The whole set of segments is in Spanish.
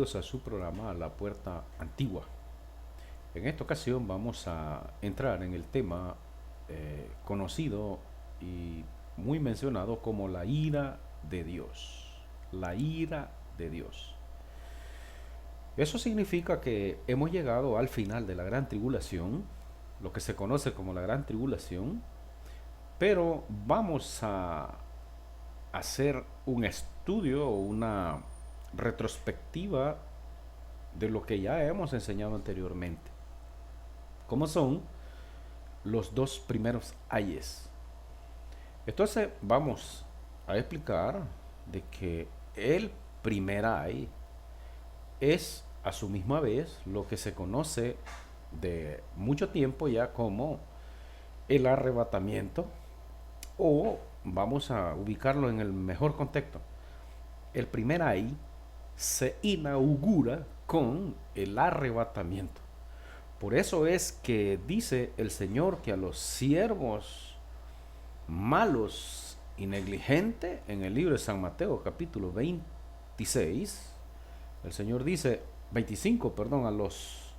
bienvenidos a su programa La Puerta Antigua. En esta ocasión vamos a entrar en el tema conocido y muy mencionado como la ira de Dios. La ira de Dios. Eso significa que hemos llegado al final de la gran tribulación, lo que se conoce como la gran tribulación, pero vamos a hacer un estudio o una retrospectiva de lo que ya hemos enseñado anteriormente. ¿Cómo son los dos primeros ayes? Entonces vamos a explicar de que el primer ay es a su misma vez lo que se conoce de mucho tiempo ya como el arrebatamiento, o vamos a ubicarlo en el mejor contexto. El primer ay se inaugura con el arrebatamiento. Por eso es que dice el Señor que a los siervos malos y negligentes, en el libro de San Mateo capítulo 26, el Señor dice, 25, perdón, a los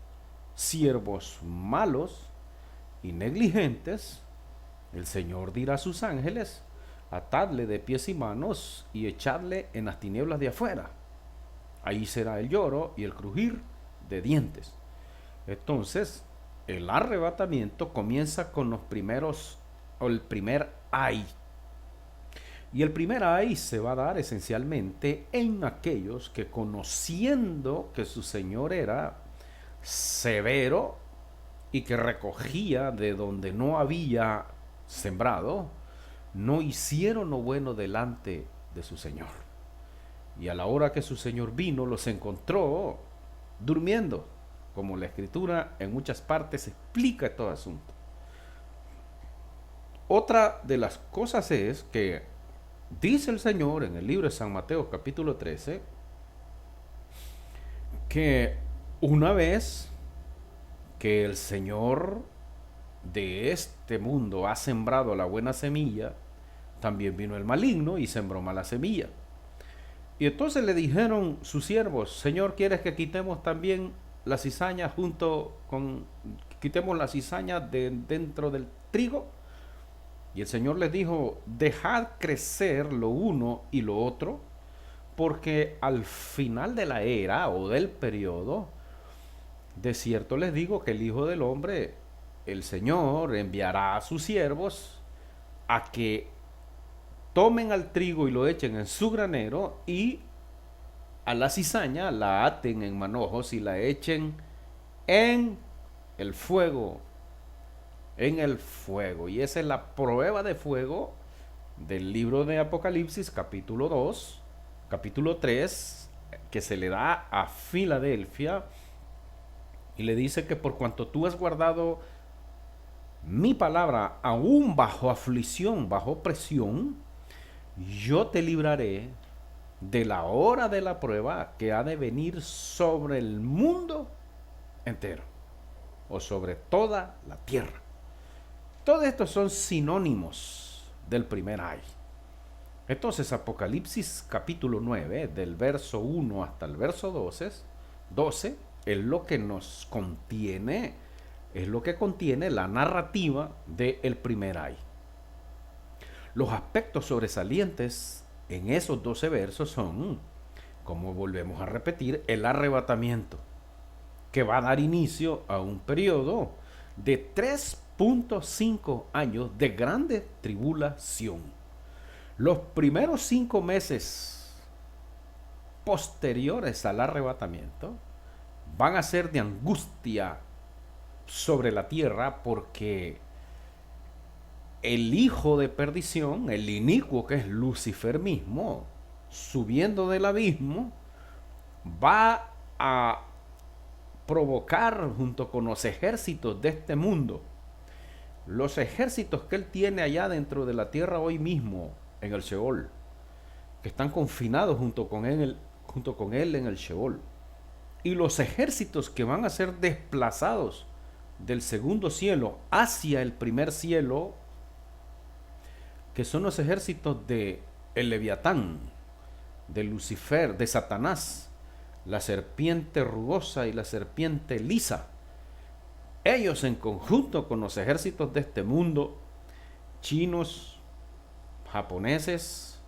siervos malos y negligentes, el Señor dirá a sus ángeles, atadle de pies y manos y echadle en las tinieblas de afuera. Ahí será el lloro y el crujir de dientes. Entonces, el arrebatamiento comienza con los primeros, o el primer ay. Y el primer ay se va a dar esencialmente en aquellos que, conociendo que su Señor era severo y que recogía de donde no había sembrado, no hicieron lo bueno delante de su Señor. Y a la hora que su Señor vino, los encontró durmiendo, como la Escritura en muchas partes explica todo asunto. Otra de las cosas es que dice el Señor en el libro de San Mateo capítulo 13 que una vez que el Señor de este mundo ha sembrado la buena semilla, también vino el maligno y sembró mala semilla. Y entonces le dijeron sus siervos, Señor, ¿quieres que quitemos también la cizaña quitemos la cizaña de dentro del trigo? Y el Señor les dijo, dejad crecer lo uno y lo otro, porque al final de la era o del periodo, de cierto les digo que el Hijo del Hombre, el Señor, enviará a sus siervos a que tomen al trigo y lo echen en su granero, y a la cizaña la aten en manojos y la echen en el fuego. En el fuego. Y esa es la prueba de fuego del libro de Apocalipsis, capítulo 2, capítulo 3, que se le da a Filadelfia. Y le dice que por cuanto tú has guardado mi palabra, aún bajo aflicción, bajo presión, yo te libraré de la hora de la prueba que ha de venir sobre el mundo entero, o sobre toda la tierra. Todos estos son sinónimos del primer ay. Entonces, Apocalipsis capítulo 9, del verso 1 hasta el verso 12 es lo que nos contiene, es lo que contiene la narrativa del primer ay. Los aspectos sobresalientes en esos 12 versos son, como volvemos a repetir, el arrebatamiento, que va a dar inicio a un periodo de 3.5 años de grande tribulación. Los primeros 5 meses posteriores al arrebatamiento van a ser de angustia sobre la tierra, porque el hijo de perdición, el inicuo que es Lucifer mismo, subiendo del abismo, va a provocar junto con los ejércitos de este mundo, los ejércitos que él tiene allá dentro de la tierra hoy mismo en el Sheol, que están confinados junto con él en el Sheol, y los ejércitos que van a ser desplazados del segundo cielo hacia el primer cielo, que son los ejércitos de el Leviatán, de Lucifer, de Satanás, la serpiente rugosa y la serpiente lisa. Ellos en conjunto con los ejércitos de este mundo, chinos, japoneses,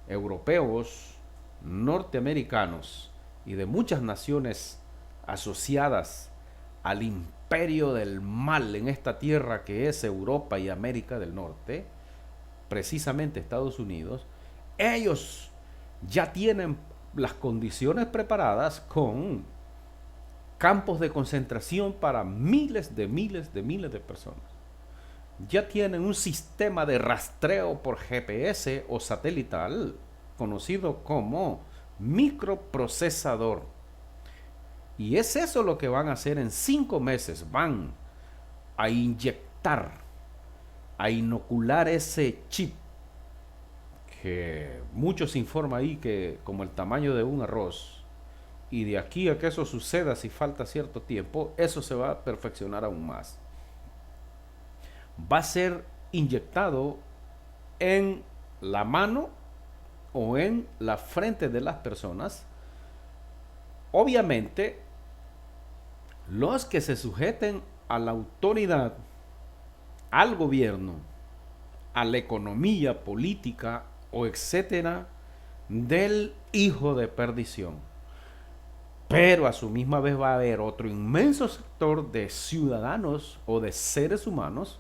europeos, norteamericanos y de muchas naciones asociadas al imperio del mal en esta tierra que es Europa y América del Norte, precisamente Estados Unidos, ellos ya tienen las condiciones preparadas con campos de concentración para miles de personas. Ya tienen un sistema de rastreo por GPS o satelital conocido como microprocesador. Y es eso lo que van a hacer en 5 meses. Van a inyectar, a inocular ese chip que muchos informan ahí que como el tamaño de un arroz, y de aquí a que eso suceda, si falta cierto tiempo, eso se va a perfeccionar aún más. Va a ser inyectado en la mano o en la frente de las personas. Obviamente, los que se sujeten a la autoridad, al gobierno, a la economía política o etcétera del hijo de perdición. Pero a su misma vez va a haber otro inmenso sector de ciudadanos o de seres humanos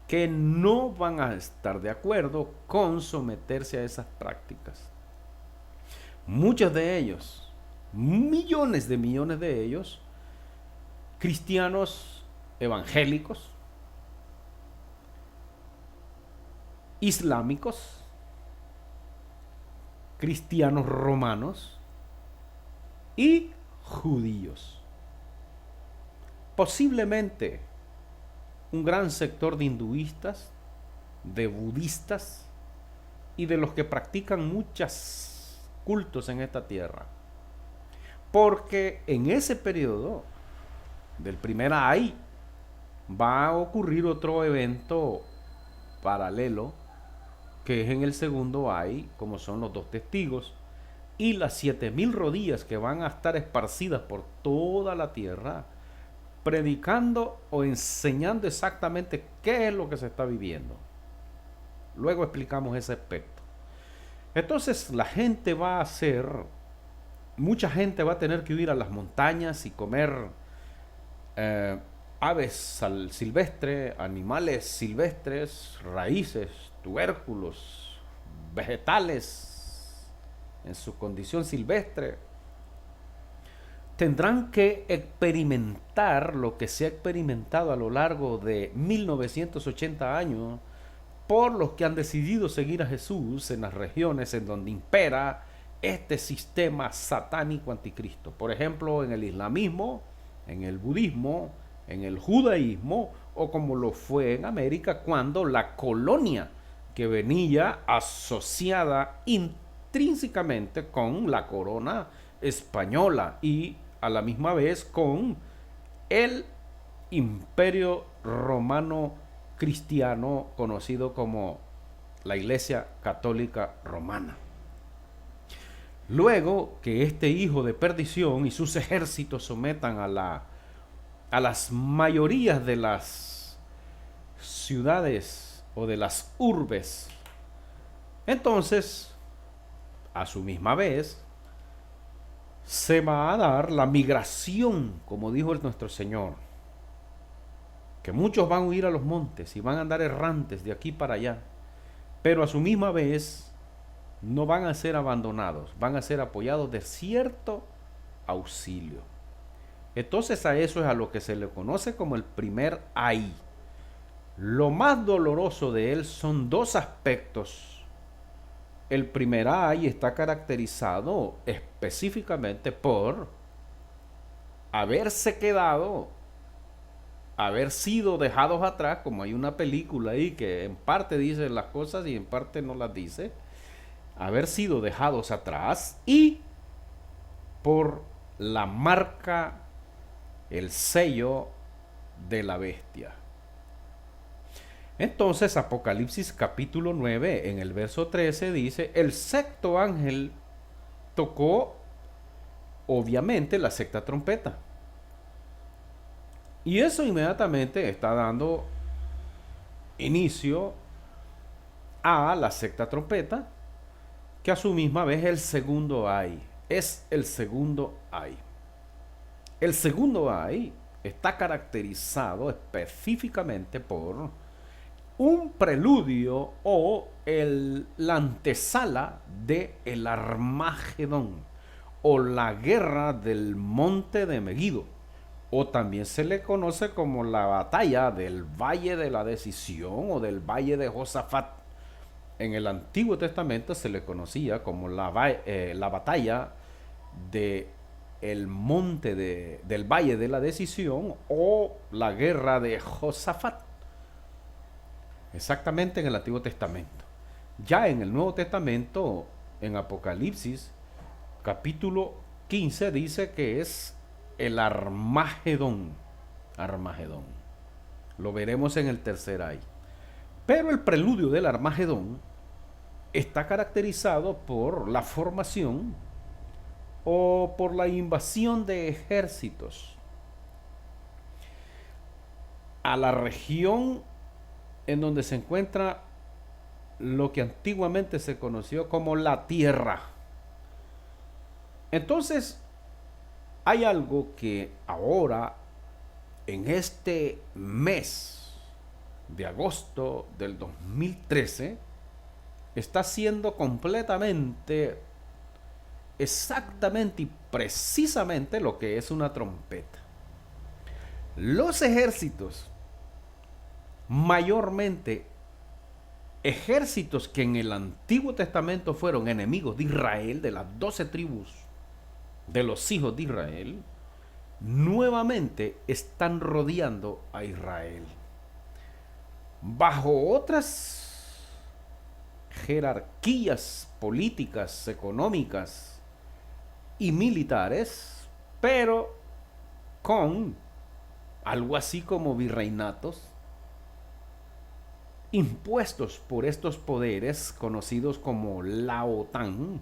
que no van a estar de acuerdo con someterse a esas prácticas. Muchos de ellos, millones de ellos, cristianos evangélicos, islámicos, cristianos romanos y judíos. Posiblemente un gran sector de hinduistas, de budistas y de los que practican muchos cultos en esta tierra. Porque en ese periodo del primer ay va a ocurrir otro evento paralelo que es en el segundo ay, como son los 2 testigos y las 7000 rodillas que van a estar esparcidas por toda la tierra, predicando o enseñando exactamente qué es lo que se está viviendo. Luego explicamos ese aspecto. Entonces la gente va a hacer, mucha gente va a tener que huir a las montañas y comer aves silvestres, animales silvestres, raíces, tubérculos, vegetales en su condición silvestre. Tendrán que experimentar lo que se ha experimentado a lo largo de 1980 años por los que han decidido seguir a Jesús en las regiones en donde impera este sistema satánico anticristo. Por ejemplo, en el islamismo, en el budismo, en el judaísmo, o como lo fue en América cuando la colonia que venía asociada intrínsecamente con la corona española y a la misma vez con el imperio romano cristiano conocido como la Iglesia Católica Romana. Luego que este hijo de perdición y sus ejércitos sometan a las mayorías de las ciudades o de las urbes, entonces, a su misma vez, se va a dar la migración, como dijo nuestro Señor, que muchos van a huir a los montes y van a andar errantes de aquí para allá, pero a su misma vez no van a ser abandonados, van a ser apoyados de cierto auxilio. Entonces a eso es a lo que se le conoce como el primer ay. Lo más doloroso de él son 2 aspectos. El primer ay está caracterizado específicamente por haberse quedado, haber sido dejados atrás, como hay una película ahí que en parte dice las cosas y en parte no las dice, haber sido dejados atrás y por la marca, el sello de la bestia. Entonces Apocalipsis capítulo 9 en el verso 13 dice, el sexto ángel tocó obviamente la sexta trompeta. Y eso inmediatamente está dando inicio a la sexta trompeta, que a su misma vez es el segundo ay. Es el segundo ay. El segundo ay está caracterizado específicamente por un preludio o la antesala de el Armagedón o la guerra del monte de Megiddo, o también se le conoce como la batalla del Valle de la Decisión o del Valle de Josafat. En el Antiguo Testamento se le conocía como la batalla de el monte del Valle de la Decisión o la guerra de Josafat. Exactamente en el Antiguo Testamento. Ya en el Nuevo Testamento, en Apocalipsis, capítulo 15, dice que es el Armagedón. Armagedón. Lo veremos en el tercer ay. Pero el preludio del Armagedón está caracterizado por la formación o por la invasión de ejércitos a la región en donde se encuentra lo que antiguamente se conoció como la tierra. Entonces, hay algo que ahora, en este mes de agosto del 2013, está siendo completamente, exactamente y precisamente lo que es una trompeta. Los ejércitos, mayormente ejércitos que en el Antiguo Testamento fueron enemigos de Israel, de las 12 tribus de los hijos de Israel, nuevamente están rodeando a Israel. Bajo otras jerarquías políticas, económicas y militares, pero con algo así como virreinatos, impuestos por estos poderes conocidos como la OTAN,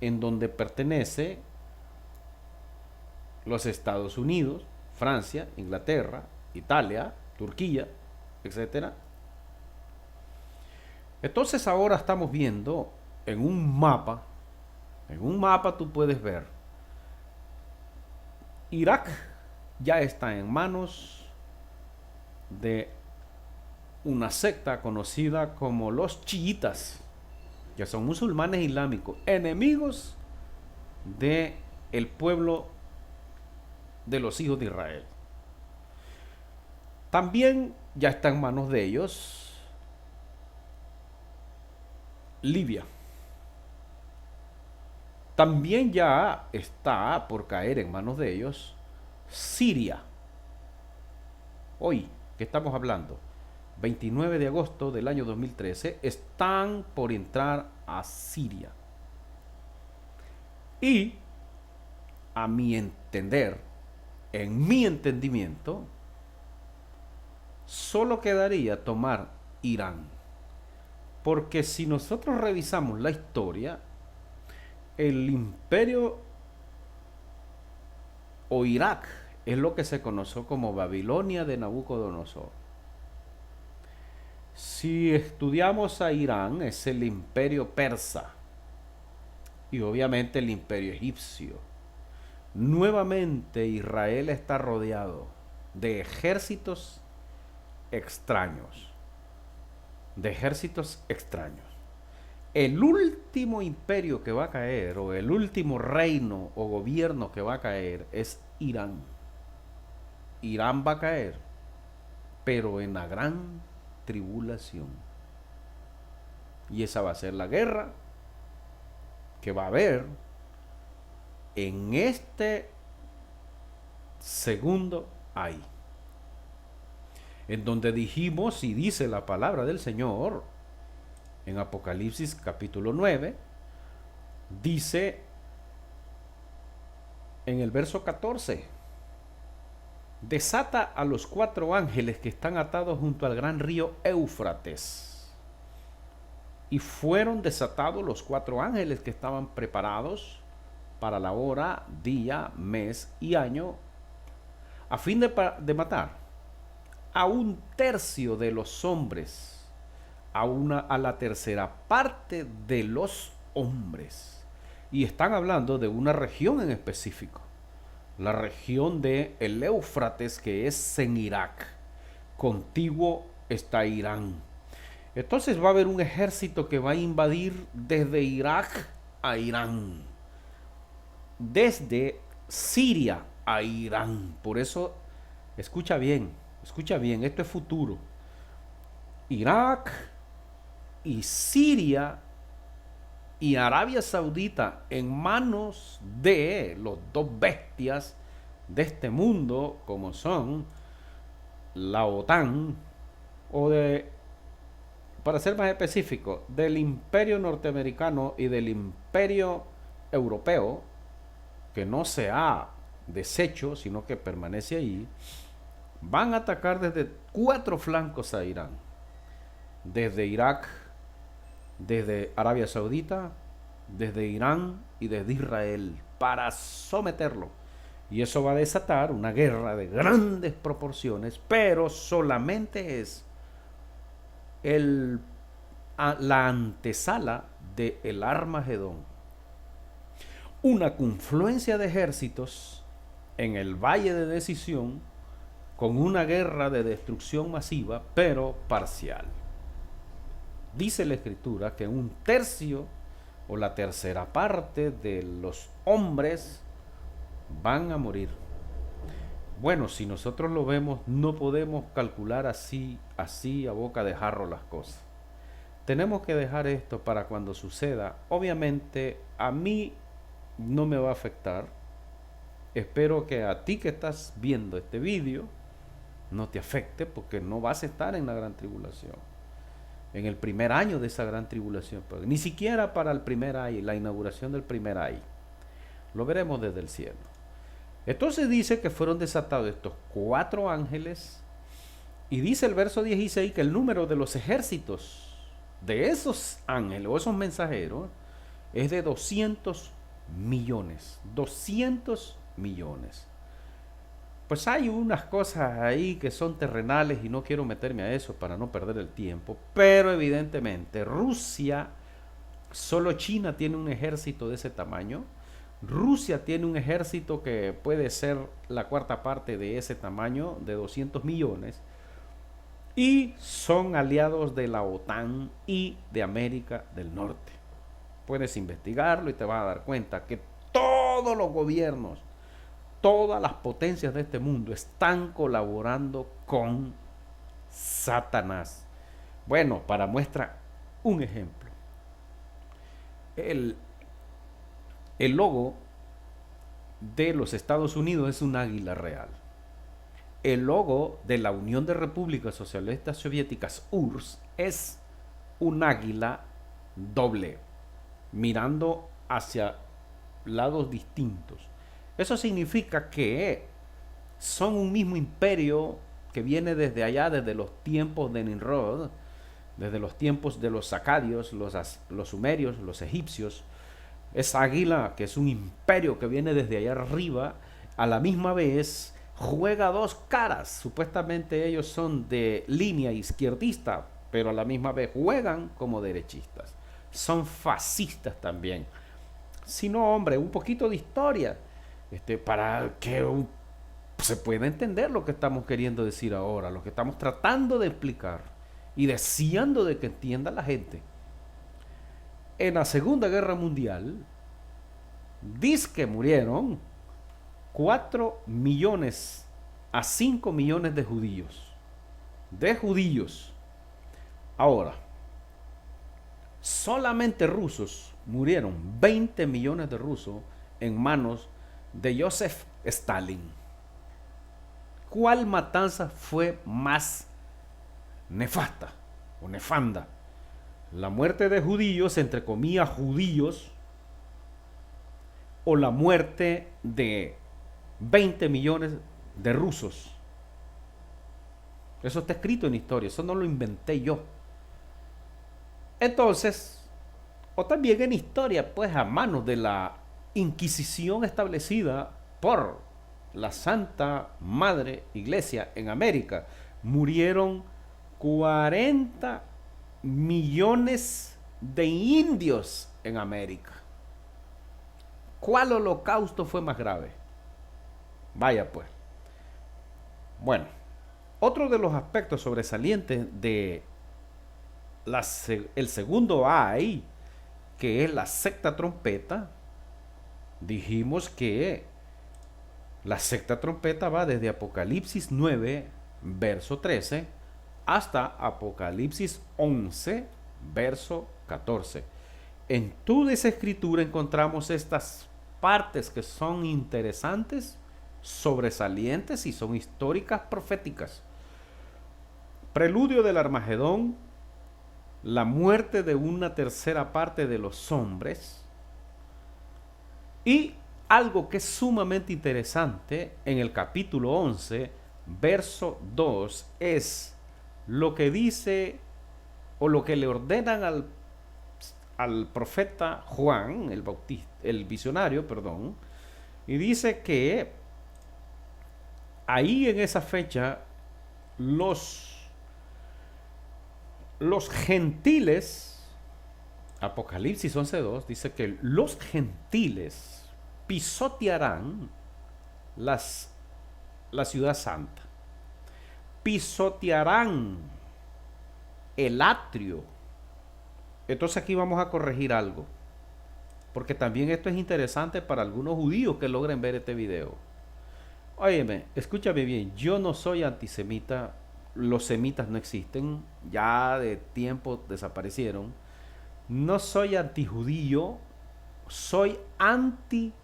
en donde pertenece los Estados Unidos, Francia, Inglaterra, Italia, Turquía, etc. Entonces ahora estamos viendo en un mapa tú puedes ver, Irak ya está en manos de una secta conocida como los chiitas, que son musulmanes islámicos, enemigos de el pueblo de los hijos de Israel. También ya está en manos de ellos Libia. También ya está por caer en manos de ellos Siria. Hoy, que estamos hablando, 29 de agosto del año 2013, están por entrar a Siria. Y, a mi entender, en mi entendimiento, solo quedaría tomar Irán. Porque si nosotros revisamos la historia, el imperio o Irak es lo que se conoció como Babilonia de Nabucodonosor. Si estudiamos a Irán, es el imperio persa y obviamente el imperio egipcio. Nuevamente Israel está rodeado de ejércitos extraños. El último imperio que va a caer, o el último reino o gobierno que va a caer, es Irán. Irán va a caer, pero en la gran tribulación. Y esa va a ser la guerra que va a haber en este segundo ay, en donde dijimos, y dice la palabra del Señor en Apocalipsis capítulo 9, dice en el verso 14: desata a los 4 ángeles que están atados junto al gran río Éufrates. Y fueron desatados los 4 ángeles que estaban preparados para la hora, día, mes y año, a fin de matar a un tercio de los hombres, a la tercera parte de los hombres. Y están hablando de una región en específico, la región de el Éufrates, que es en Irak. Contiguo está Irán. Entonces va a haber un ejército que va a invadir desde Irak a Irán, desde Siria a Irán. Por eso, escucha bien, esto es futuro. Irak y Siria y Arabia Saudita en manos de los dos bestias de este mundo, como son la OTAN, o para ser más específico, del imperio norteamericano y del imperio europeo, que no se ha deshecho, sino que permanece ahí, van a atacar desde 4 flancos a Irán. Desde Irak, desde Arabia Saudita, desde Irán y desde Israel, para someterlo. Y eso va a desatar una guerra de grandes proporciones, pero solamente es la antesala del Armagedón. Una confluencia de ejércitos en el Valle de Decisión, con una guerra de destrucción masiva, pero parcial. Dice la Escritura que un tercio o la tercera parte de los hombres van a morir. Bueno, si nosotros lo vemos, no podemos calcular así a boca de jarro las cosas. Tenemos que dejar esto para cuando suceda. Obviamente, a mí no me va a afectar. Espero que a ti que estás viendo este vídeo no te afecte, porque no vas a estar en la gran tribulación, en el primer año de esa gran tribulación, ni siquiera para el primer año, la inauguración del primer año. Lo veremos desde el cielo. Entonces dice que fueron desatados estos 4 ángeles, y dice el verso 16 que el número de los ejércitos de esos ángeles o esos mensajeros es de 200 millones. 200 millones. Pues hay unas cosas ahí que son terrenales y no quiero meterme a eso para no perder el tiempo, pero evidentemente Rusia, solo China tiene un ejército de ese tamaño. Rusia tiene un ejército que puede ser la 4ª parte de ese tamaño, de 200 millones, y son aliados de la OTAN y de América del Norte. Puedes investigarlo y te vas a dar cuenta que todos los gobiernos, todas las potencias de este mundo están colaborando con Satanás. Bueno, para muestra un ejemplo. El logo de los Estados Unidos es un águila real. El logo de la Unión de Repúblicas Socialistas Soviéticas, URSS, es un águila doble, mirando hacia lados distintos. Eso significa que son un mismo imperio que viene desde allá, desde los tiempos de Nimrod, desde los tiempos de los acadios, los sumerios, los egipcios. Esa águila, que es un imperio que viene desde allá arriba, a la misma vez juega 2 caras. Supuestamente ellos son de línea izquierdista, pero a la misma vez juegan como derechistas. Son fascistas también. Si no, hombre, un poquito de historia, para que se pueda entender lo que estamos queriendo decir ahora, lo que estamos tratando de explicar y deseando de que entienda la gente. En la Segunda Guerra Mundial, dice que murieron 4 millones a 5 millones de judíos. Ahora, solamente rusos murieron, 20 millones de rusos en manos de Joseph Stalin. ¿Cuál matanza fue más nefasta o nefanda? ¿La muerte de judíos, entre comillas judíos, o la muerte de 20 millones de rusos? Eso está escrito en historia, eso no lo inventé yo. Entonces, o también en historia, pues a manos de la inquisición establecida por la Santa Madre Iglesia en América. Murieron 40 millones de indios en América. ¿Cuál holocausto fue más grave? Vaya pues. Bueno, otro de los aspectos sobresalientes de el segundo ay, que es la sexta trompeta, dijimos que la sexta trompeta va desde Apocalipsis 9, verso 13, hasta Apocalipsis 11, verso 14. En toda esa escritura encontramos estas partes que son interesantes, sobresalientes y son históricas, proféticas. Preludio del Armagedón, la muerte de una tercera parte de los hombres, y algo que es sumamente interesante en el capítulo 11, verso 2, es lo que dice o lo que le ordenan al profeta Juan, el visionario, perdón, y dice que ahí en esa fecha los gentiles, Apocalipsis 11:2 dice que los gentiles pisotearán la ciudad santa, pisotearán el atrio. Entonces aquí vamos a corregir algo, porque también esto es interesante para algunos judíos que logren ver este video. Óyeme, escúchame bien, yo no soy antisemita, los semitas no existen, ya de tiempo desaparecieron. No soy antijudío, soy antijudío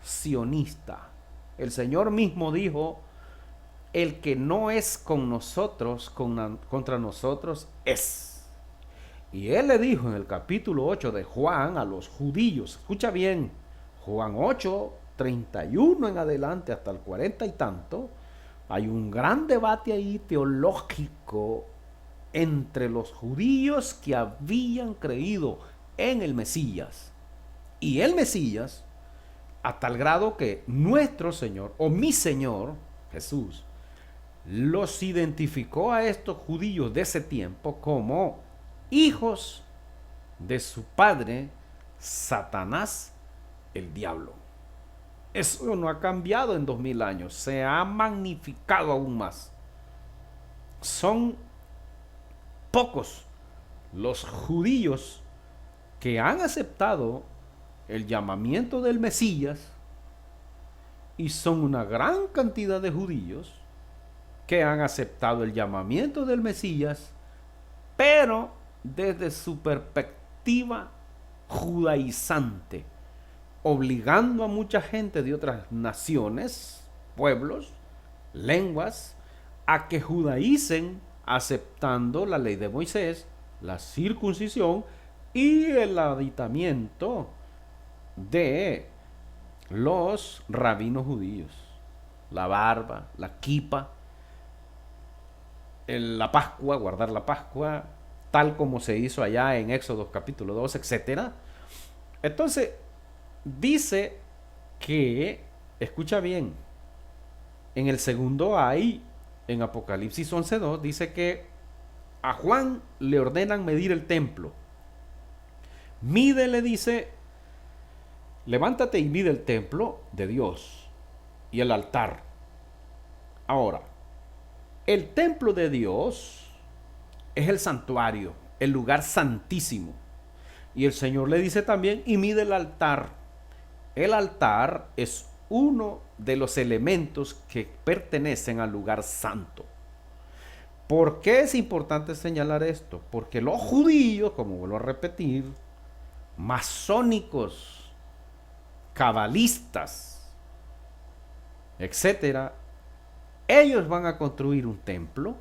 sionista. El Señor mismo dijo, el que no es con nosotros, contra nosotros es. Y Él le dijo en el capítulo 8 de Juan a los judíos, escucha bien, Juan 8, 31 en adelante hasta el 40 y tanto, hay un gran debate ahí teológico entre los judíos que habían creído en el Mesías y el Mesías, a tal grado que nuestro Señor, o mi Señor Jesús, los identificó a estos judíos de ese tiempo como hijos de su padre Satanás, el diablo. Eso no ha cambiado en 2000 años, se ha magnificado aún más. Son pocos los judíos que han aceptado el llamamiento del Mesías, y son una gran cantidad de judíos que han aceptado el llamamiento del Mesías, pero desde su perspectiva judaizante, obligando a mucha gente de otras naciones, pueblos, lenguas, a que judaicen, aceptando la ley de Moisés, la circuncisión y el aditamiento de los rabinos judíos, la barba, la kipa, la Pascua, guardar la Pascua, tal como se hizo allá en Éxodo capítulo 2, etc. Entonces, dice que, escucha bien, en el segundo hay, en Apocalipsis 11:2, dice que a Juan le ordenan medir el templo. Mide, le dice, levántate y mide el templo de Dios y el altar. Ahora, el templo de Dios es el santuario, el lugar santísimo. Y el Señor le dice también, y mide el altar. El altar es uno de los elementos que pertenecen al lugar santo. ¿Por qué es importante señalar esto? Porque los judíos, como vuelvo a repetir, masónicos, cabalistas, etcétera, ellos van a construir un templo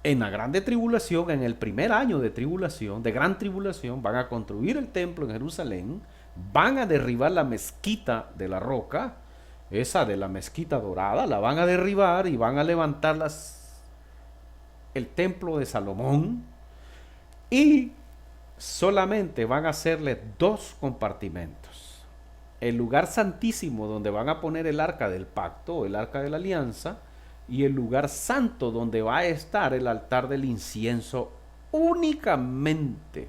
en la grande tribulación, en el primer año de tribulación, de gran tribulación, van a construir el templo en Jerusalén, van a derribar la mezquita de la roca, esa de la mezquita dorada, la van a derribar y van a levantar el templo de Salomón, y solamente van a hacerle dos compartimentos. El lugar santísimo donde van a poner el arca del pacto, el arca de la alianza, y el lugar santo donde va a estar el altar del incienso únicamente.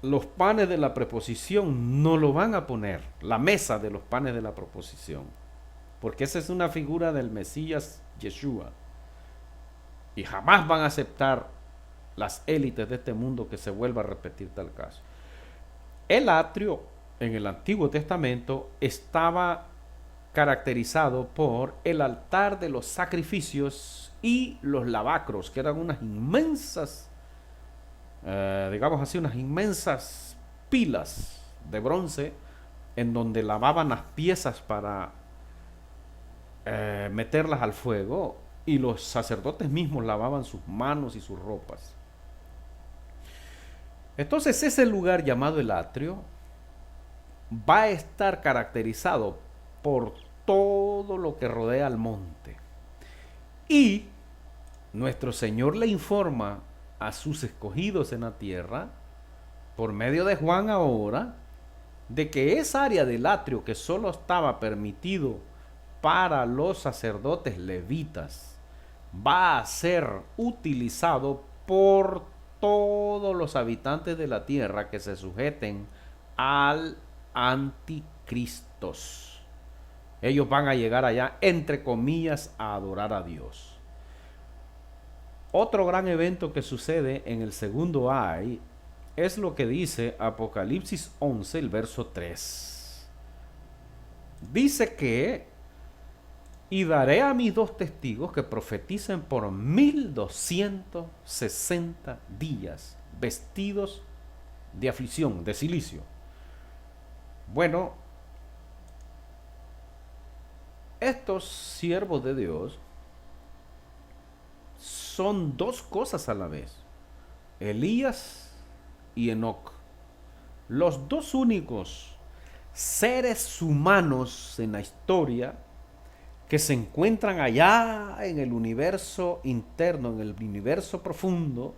Los panes de la preposición no lo van a poner, la mesa de los panes de la proposición, porque esa es una figura del Mesías Yeshua. Y jamás van a aceptar las élites de este mundo que se vuelva a repetir tal caso. El atrio en el Antiguo Testamento estaba caracterizado por el altar de los sacrificios y los lavacros, que eran unas inmensas, digamos así, unas inmensas pilas de bronce en donde lavaban las piezas para meterlas al fuego, y los sacerdotes mismos lavaban sus manos y sus ropas. Entonces ese lugar llamado el atrio va a estar caracterizado por todo lo que rodea al monte. Y nuestro Señor le informa a sus escogidos en la tierra, por medio de Juan ahora, de que esa área del atrio que solo estaba permitido para los sacerdotes levitas, va a ser utilizado por todos los habitantes de la tierra que se sujeten al anticristo. Ellos van a llegar allá, entre comillas, a adorar a Dios. Otro gran evento que sucede en el segundo ay es lo que dice Apocalipsis 11, el verso 3. Dice que: y daré a mis 2 testigos que profeticen por 1260 días, vestidos de aflicción, de cilicio. Bueno, estos siervos de Dios son 2 cosas a la vez: Elías y Enoc. Los 2 únicos seres humanos en la historia que se encuentran allá en el universo interno, en el universo profundo,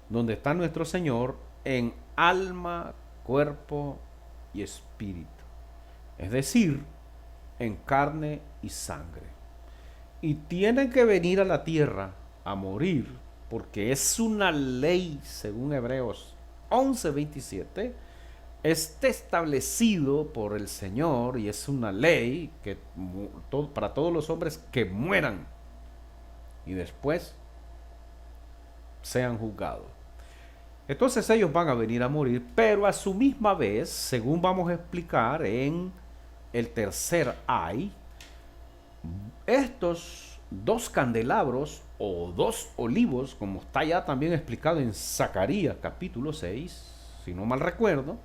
donde está nuestro Señor, en alma, cuerpo y espíritu. Es decir, en carne y sangre. Y tienen que venir a la tierra a morir, porque es una ley, según Hebreos 11:27, está establecido por el Señor, y es una ley que para todos los hombres que mueran y después sean juzgados. Entonces ellos van a venir a morir, pero a su misma vez, según vamos a explicar en el tercer ay, estos 2 candelabros o 2 olivos, como está ya también explicado en Zacarías capítulo 6, si no mal recuerdo,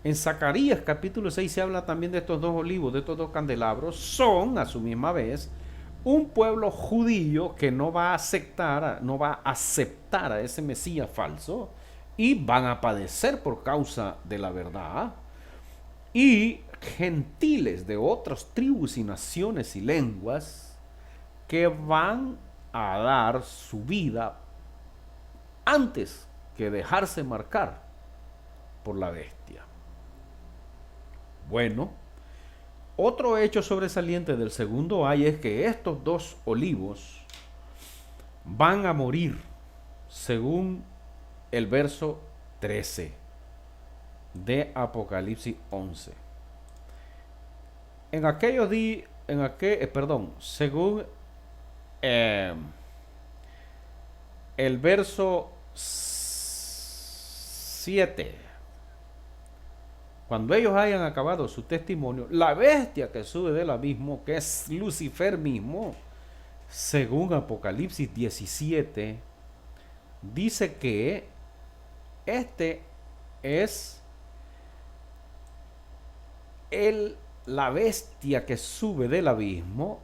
en Zacarías capítulo 6 se habla también de estos 2 olivos, de estos 2 candelabros. Son a su misma vez un pueblo judío que no va a aceptar a ese Mesías falso, y van a padecer por causa de la verdad. Y gentiles de otras tribus y naciones y lenguas que van a dar su vida antes que dejarse marcar por la bestia. Bueno, otro hecho sobresaliente del segundo ay es que estos 2 olivos van a morir, según el verso 13 de Apocalipsis 11. En aquellos días, según el verso 7, cuando ellos hayan acabado su testimonio, la bestia que sube del abismo, que es Lucifer mismo, según Apocalipsis 17, dice que este es la bestia que sube del abismo.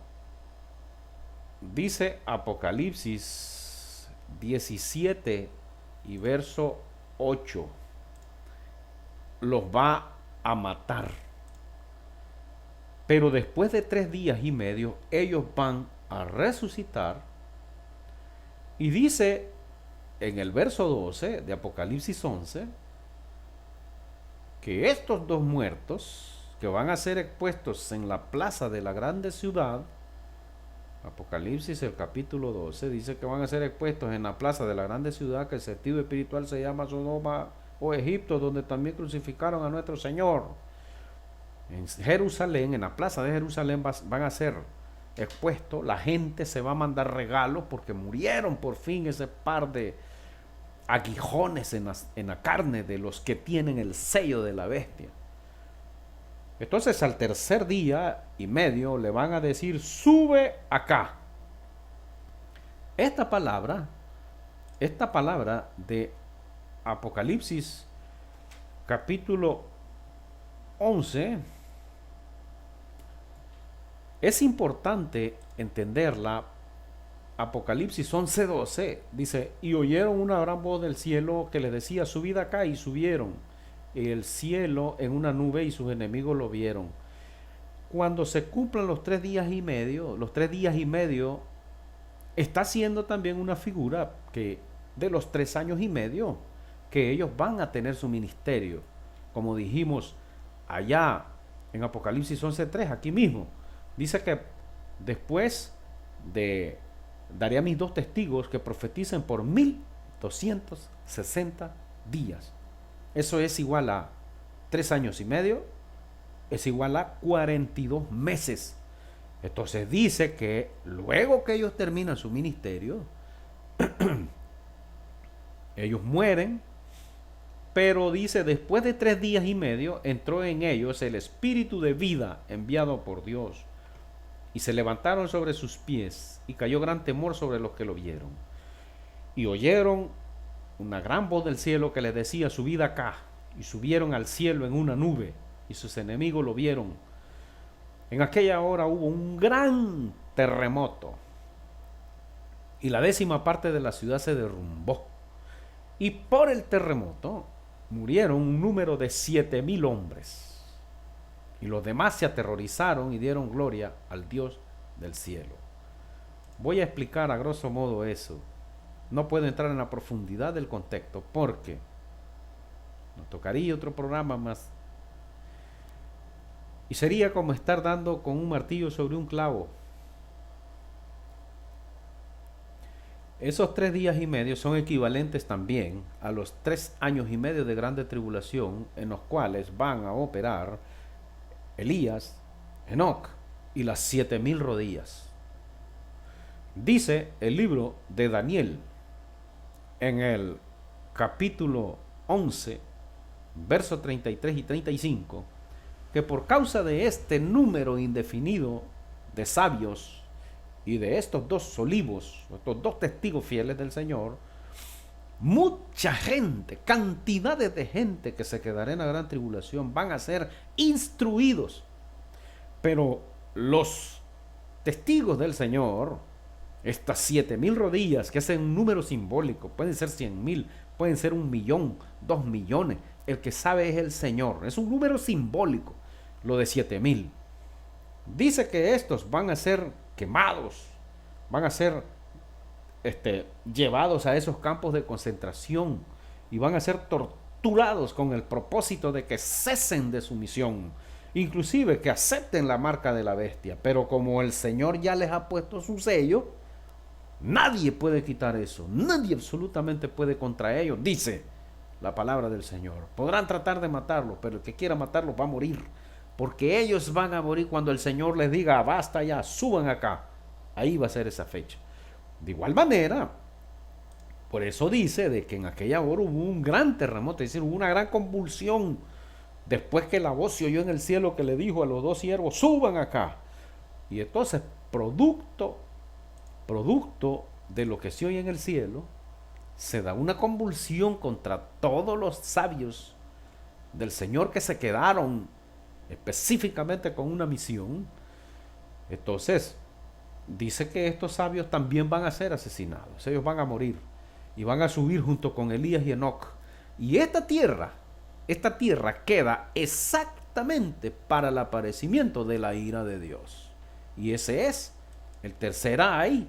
Dice Apocalipsis 17 y verso 8, los va a matar, pero después de 3 días y medio ellos van a resucitar. Y dice en el verso 12 de Apocalipsis 11 que estos dos muertos que van a ser expuestos en la plaza de la grande ciudad, Apocalipsis el capítulo 12 dice que van a ser expuestos en la plaza de la grande ciudad, que el sentido espiritual se llama Sodoma o Egipto, donde también crucificaron a nuestro Señor. En Jerusalén, en la plaza de Jerusalén van a ser expuestos, la gente se va a mandar regalos porque murieron por fin ese par de aguijones en la carne de los que tienen el sello de la bestia. Entonces al tercer día y medio le van a decir, sube acá. Esta palabra de Apocalipsis capítulo 11, es importante entenderla. Apocalipsis 11:12 dice, y oyeron una gran voz del cielo que les decía, subid acá, y subieron el cielo en una nube y sus enemigos lo vieron. Cuando se cumplan los 3 días y medio, está siendo también una figura que de los 3 años y medio que ellos van a tener su ministerio, como dijimos allá en Apocalipsis 11:3, aquí mismo dice que después de daré a mis 2 testigos que profeticen por 1260 días. Eso es igual a 3 años y medio, es igual a 42 meses. Entonces dice que luego que ellos terminan su ministerio, ellos mueren, pero dice, después de 3 días y medio entró en ellos el espíritu de vida enviado por Dios, y se levantaron sobre sus pies, y cayó gran temor sobre los que lo vieron. Y oyeron una gran voz del cielo que les decía, subid acá, y subieron al cielo en una nube, y sus enemigos lo vieron. En aquella hora hubo un gran terremoto, y la 10ª parte de la ciudad se derrumbó. Y por el terremoto murieron un número de 7,000 hombres. Y los demás se aterrorizaron y dieron gloria al Dios del cielo. Voy a explicar a grosso modo eso. No puedo entrar en la profundidad del contexto porque nos tocaría otro programa más. Y sería como estar dando con un martillo sobre un clavo. Esos 3 días y medio son equivalentes también a los 3 años y medio de grande tribulación en los cuales van a operar Elías, Enoc y las 7,000 rodillas. Dice el libro de Daniel en el capítulo 11, versos 33 y 35, que por causa de este número indefinido de sabios y de estos 2 olivos, estos 2 testigos fieles del Señor, mucha gente, cantidades de gente que se quedará en la gran tribulación van a ser instruidos. Pero los testigos del Señor, estas 7,000 rodillas, que es un número simbólico, pueden ser 100,000, pueden ser 1,000,000, 2,000,000, el que sabe es el Señor, es un número simbólico, lo de 7,000. Dice que estos van a ser quemados, van a ser llevados a esos campos de concentración y van a ser torturados con el propósito de que cesen de su misión, inclusive que acepten la marca de la bestia. Pero como el Señor ya les ha puesto su sello, nadie puede quitar eso, nadie absolutamente puede contra ellos, dice la palabra del Señor. Podrán tratar de matarlos, pero el que quiera matarlos va a morir, porque ellos van a morir cuando el Señor les diga, basta ya, suban acá. Ahí va a ser esa fecha. De igual manera, por eso dice de que en aquella hora hubo un gran terremoto, es decir, hubo una gran convulsión, después que la voz se oyó en el cielo que le dijo a los 2 siervos, suban acá. Y entonces, producto de lo que se oye en el cielo, se da una convulsión contra todos los sabios del Señor que se quedaron específicamente con una misión. Entonces, dice que estos sabios también van a ser asesinados, ellos van a morir y van a subir junto con Elías y Enoc. Y esta tierra queda exactamente para el aparecimiento de la ira de Dios. Y ese es el tercer ay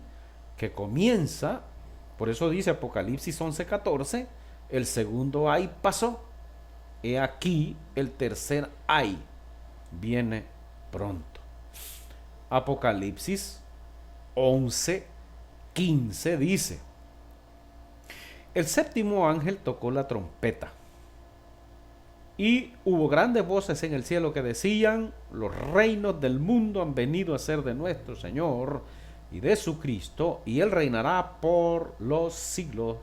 que comienza Por eso dice Apocalipsis 11:14, el segundo ay pasó, he aquí el tercer ay viene pronto. Apocalipsis 11:15 dice, el séptimo ángel tocó la trompeta y hubo grandes voces en el cielo que decían, los reinos del mundo han venido a ser de nuestro Señor y de su Cristo, y Él reinará por los siglos,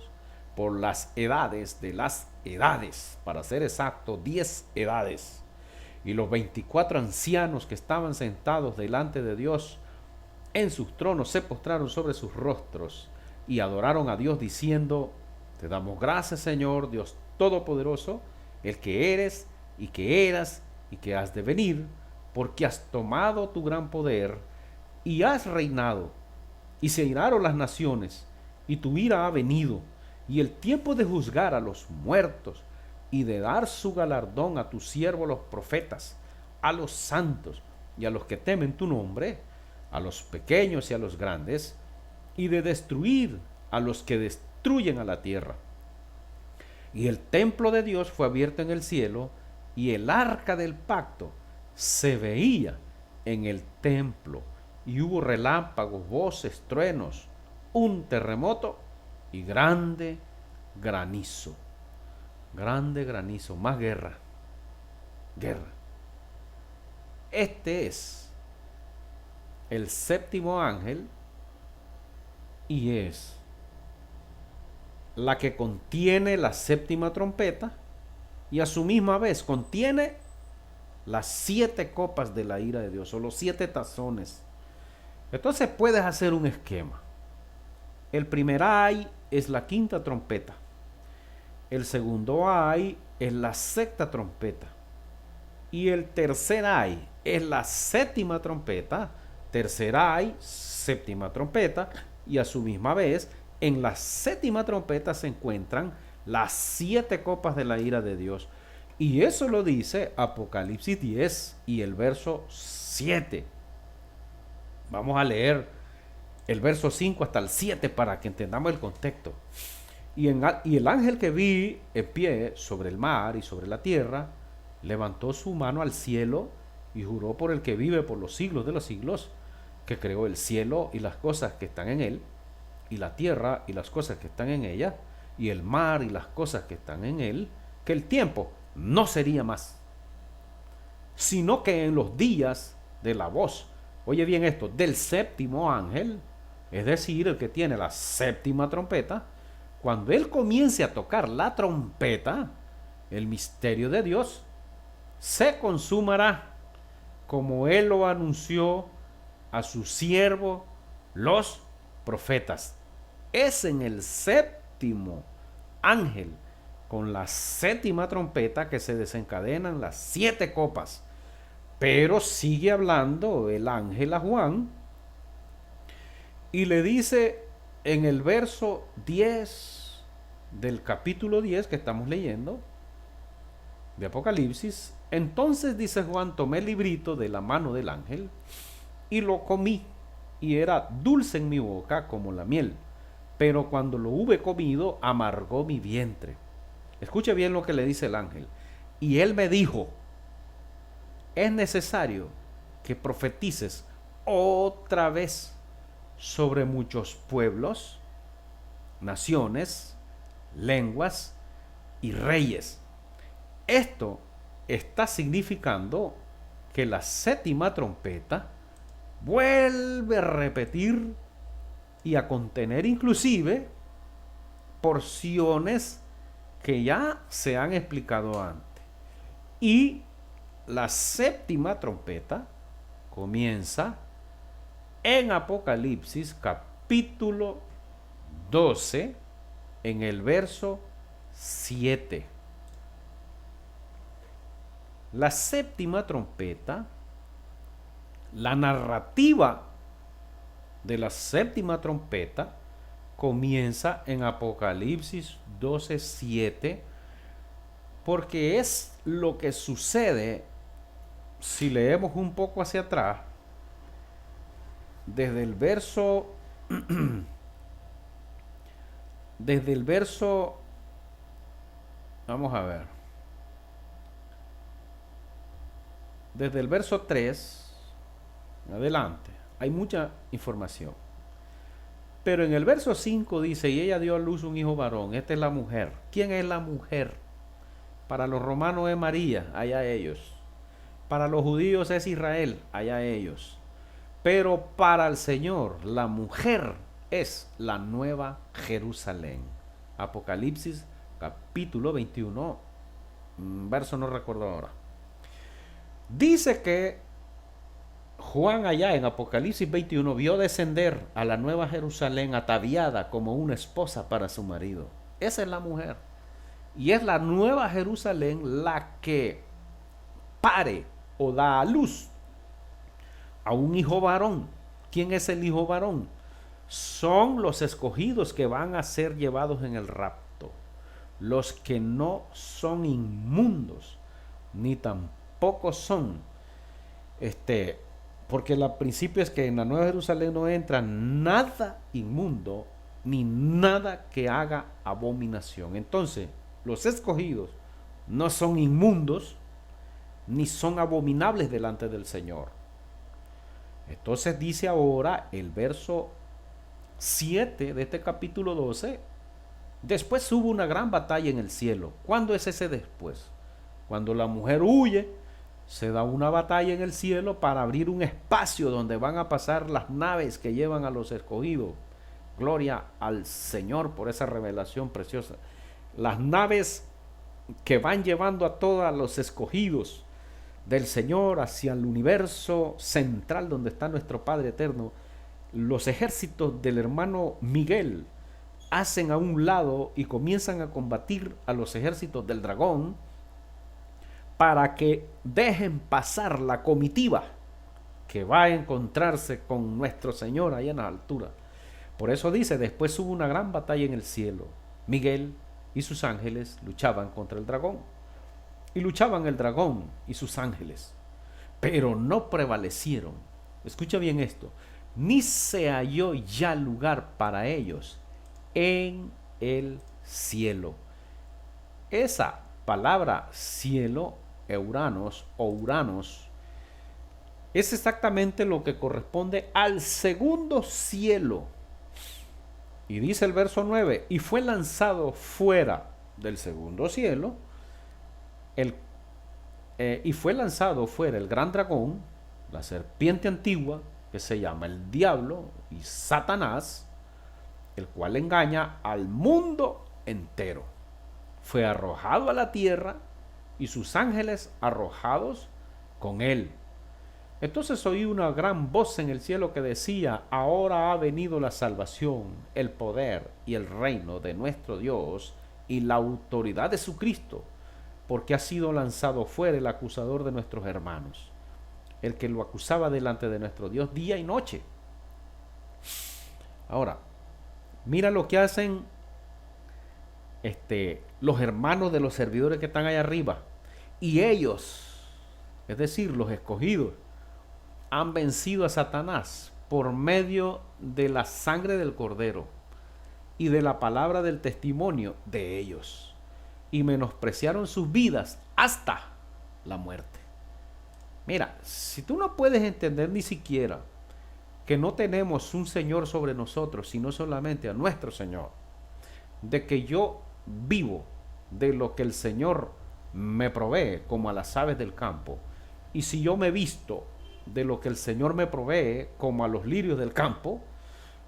por las edades de las edades, para ser exacto, 10 edades. Y los 24 ancianos que estaban sentados delante de Dios en sus tronos se postraron sobre sus rostros y adoraron a Dios diciendo, te damos gracias, Señor, Dios Todopoderoso, el que eres y que eras y que has de venir, porque has tomado tu gran poder y has reinado, y se iraron las naciones, y tu ira ha venido, y el tiempo de juzgar a los muertos, y de dar su galardón a tus siervos los profetas, a los santos, y a los que temen tu nombre, a los pequeños y a los grandes, y de destruir a los que destruyen a la tierra. Y el templo de Dios fue abierto en el cielo, y el arca del pacto se veía en el templo, y hubo relámpagos, voces, truenos, un terremoto y grande granizo. Grande granizo, más guerra. Guerra. Este es el séptimo ángel y es la que contiene la séptima trompeta y a su misma vez contiene las 7 copas de la ira de Dios o los 7 tazones. Entonces puedes hacer un esquema. El primer ay es la quinta trompeta. El segundo ay es la sexta trompeta. Y el tercer ay es la séptima trompeta. Tercer ay, séptima trompeta. Y a su misma vez, en la séptima trompeta se encuentran las 7 copas de la ira de Dios. Y eso lo dice Apocalipsis 10 y el verso 7. Vamos a leer el verso 5 hasta el 7 para que entendamos el contexto. Y el ángel que vi en pie sobre el mar y sobre la tierra, levantó su mano al cielo y juró por el que vive por los siglos de los siglos, que creó el cielo y las cosas que están en él, y la tierra y las cosas que están en ella, y el mar y las cosas que están en él, que el tiempo no sería más, sino que en los días de la voz, oye bien esto, del séptimo ángel, es decir, el que tiene la séptima trompeta, cuando él comience a tocar la trompeta, el misterio de Dios se consumará, como él lo anunció a sus siervos los profetas. Es en el séptimo ángel, con la séptima trompeta, que se desencadenan las 7 copas. Pero sigue hablando el ángel a Juan y le dice en el verso 10 del capítulo 10 que estamos leyendo de Apocalipsis, entonces dice Juan, tomé el librito de la mano del ángel y lo comí, y era dulce en mi boca como la miel, pero cuando lo hube comido amargó mi vientre. Escuche bien lo que le dice el ángel. Y él me dijo, es necesario que profetices otra vez sobre muchos pueblos, naciones, lenguas y reyes. Esto está significando que la séptima trompeta vuelve a repetir y a contener inclusive porciones que ya se han explicado antes. Y la séptima trompeta comienza en Apocalipsis capítulo 12 en el verso 7. La séptima trompeta, la narrativa de la séptima trompeta comienza en Apocalipsis 12:7, porque es lo que sucede si leemos un poco hacia atrás, desde el verso desde el verso, vamos a ver, desde el verso 3 en adelante, hay mucha información. Pero en el verso 5 dice, y ella dio a luz un hijo varón. Esta es la mujer. ¿Quién es la mujer? Para los romanos es María, allá ellos. Para los judíos es Israel, allá ellos. Pero para el Señor, la mujer es la nueva Jerusalén. Apocalipsis capítulo 21, verso no recuerdo ahora. Dice que Juan allá en Apocalipsis 21 vio descender a la nueva Jerusalén ataviada como una esposa para su marido. Esa es la mujer. Y es la nueva Jerusalén la que pare o da a luz a un hijo varón. ¿Quién es el hijo varón? Son los escogidos que van a ser llevados en el rapto. Los que no son inmundos, ni tampoco son porque el principio es que en la Nueva Jerusalén no entra nada inmundo ni nada que haga abominación. Entonces, los escogidos no son inmundos ni son abominables delante del Señor. Entonces dice ahora el verso 7 de este capítulo 12, después hubo una gran batalla en el cielo. ¿Cuándo es ese después? Cuando la mujer huye, se da una batalla en el cielo para abrir un espacio donde van a pasar las naves que llevan a los escogidos. Gloria al Señor por esa revelación preciosa. Las naves que van llevando a todos los escogidos del Señor hacia el universo central donde está nuestro Padre eterno. Los ejércitos del hermano Miguel hacen a un lado y comienzan a combatir a los ejércitos del dragón, para que dejen pasar la comitiva que va a encontrarse con nuestro Señor allá en la altura. Por eso dice, después hubo una gran batalla en el cielo. Miguel y sus ángeles luchaban contra el dragón. Y luchaban el dragón y sus ángeles, pero no prevalecieron. Escucha bien esto. Ni se halló ya lugar para ellos en el cielo. Esa palabra cielo, Euranos o Uranos, es exactamente lo que corresponde al segundo cielo. Y dice el verso 9, y fue lanzado fuera del segundo cielo, y fue lanzado fuera el gran dragón, la serpiente antigua, que se llama el diablo y Satanás, el cual engaña al mundo entero. Fue arrojado a la tierra y sus ángeles arrojados con él. Entonces oí una gran voz en el cielo que decía, ahora ha venido la salvación, el poder y el reino de nuestro Dios y la autoridad de su Cristo, porque ha sido lanzado fuera el acusador de nuestros hermanos, el que lo acusaba delante de nuestro Dios día y noche. Ahora, mira lo que hacen los hermanos de los servidores que están allá arriba. Y ellos, es decir, los escogidos, han vencido a Satanás por medio de la sangre del Cordero y de la palabra del testimonio de ellos, y menospreciaron sus vidas hasta la muerte. Mira, si tú no puedes entender ni siquiera que no tenemos un Señor sobre nosotros, sino solamente a nuestro Señor, de que yo vivo de lo que el Señor me provee, como a las aves del campo, y si yo me visto de lo que el Señor me provee, como a los lirios del campo,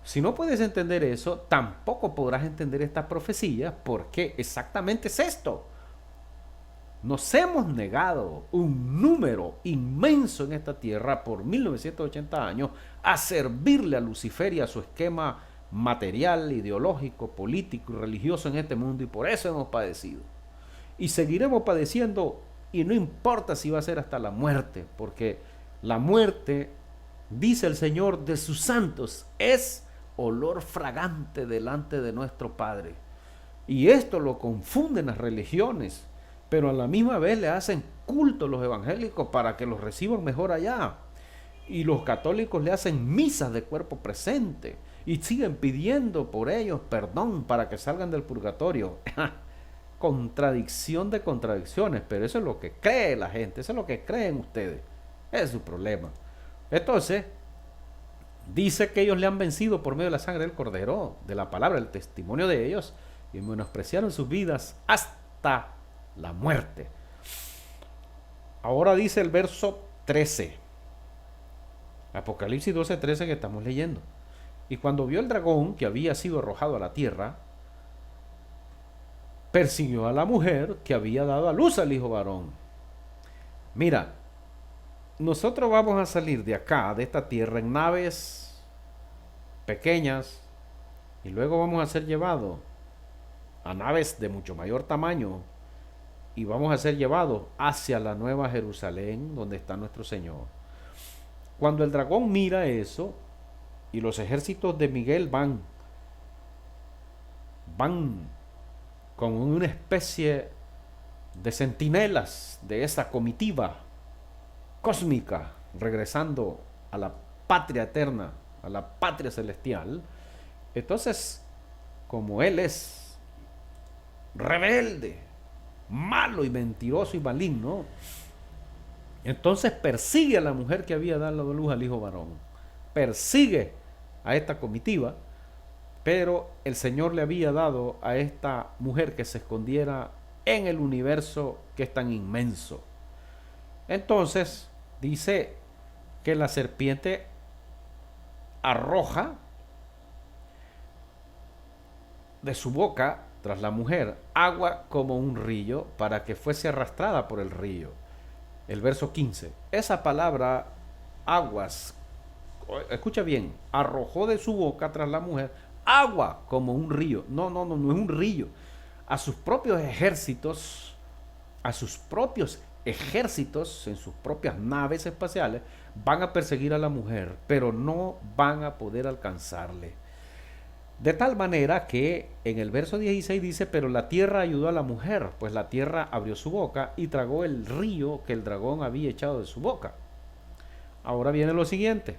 si no puedes entender eso, tampoco podrás entender esta profecía, porque exactamente es esto. Nos hemos negado un número inmenso en esta tierra por 1980 años a servirle a Lucifer y a su esquema material, ideológico, político y religioso en este mundo, y por eso hemos padecido. Y seguiremos padeciendo, y no importa si va a ser hasta la muerte, porque la muerte, dice el Señor, de sus santos es olor fragante delante de nuestro Padre. Y esto lo confunden las religiones, pero a la misma vez le hacen culto los evangélicos para que los reciban mejor allá. Y los católicos le hacen misas de cuerpo presente. y siguen pidiendo por ellos perdón para que salgan del purgatorio. Contradicción de contradicciones, pero eso es lo que cree la gente, eso es lo que creen ustedes. Ese es su problema. Entonces, dice que ellos le han vencido por medio de la sangre del Cordero, de la palabra, del testimonio de ellos, y menospreciaron sus vidas hasta la muerte. Ahora dice el verso 13, Apocalipsis 12:13 que estamos leyendo. Y cuando vio el dragón que había sido arrojado a la tierra, persiguió a la mujer que había dado a luz al hijo varón. Mira, nosotros vamos a salir de acá, de esta tierra, en naves pequeñas, y luego vamos a ser llevados a naves de mucho mayor tamaño, y vamos a ser llevados hacia la nueva Jerusalén, donde está nuestro Señor. Cuando el dragón mira eso, y los ejércitos de Miguel van como una especie de centinelas de esa comitiva cósmica, regresando a la patria eterna, a la patria celestial. Entonces, como él es rebelde, malo y mentiroso y maligno, entonces persigue a la mujer que había dado luz al hijo varón, persigue a esta comitiva, pero el Señor le había dado a esta mujer que se escondiera en el universo que es tan inmenso. Entonces dice que la serpiente arroja de su boca tras la mujer agua como un río para que fuese arrastrada por el río. El verso 15, esa palabra aguas, escucha bien, arrojó de su boca tras la mujer agua como un río. No es un río. A sus propios ejércitos, en sus propias naves espaciales, van a perseguir a la mujer, pero no van a poder alcanzarle. De tal manera que en el verso 16 dice, pero la tierra ayudó a la mujer, pues la tierra abrió su boca y tragó el río que el dragón había echado de su boca. Ahora viene lo siguiente.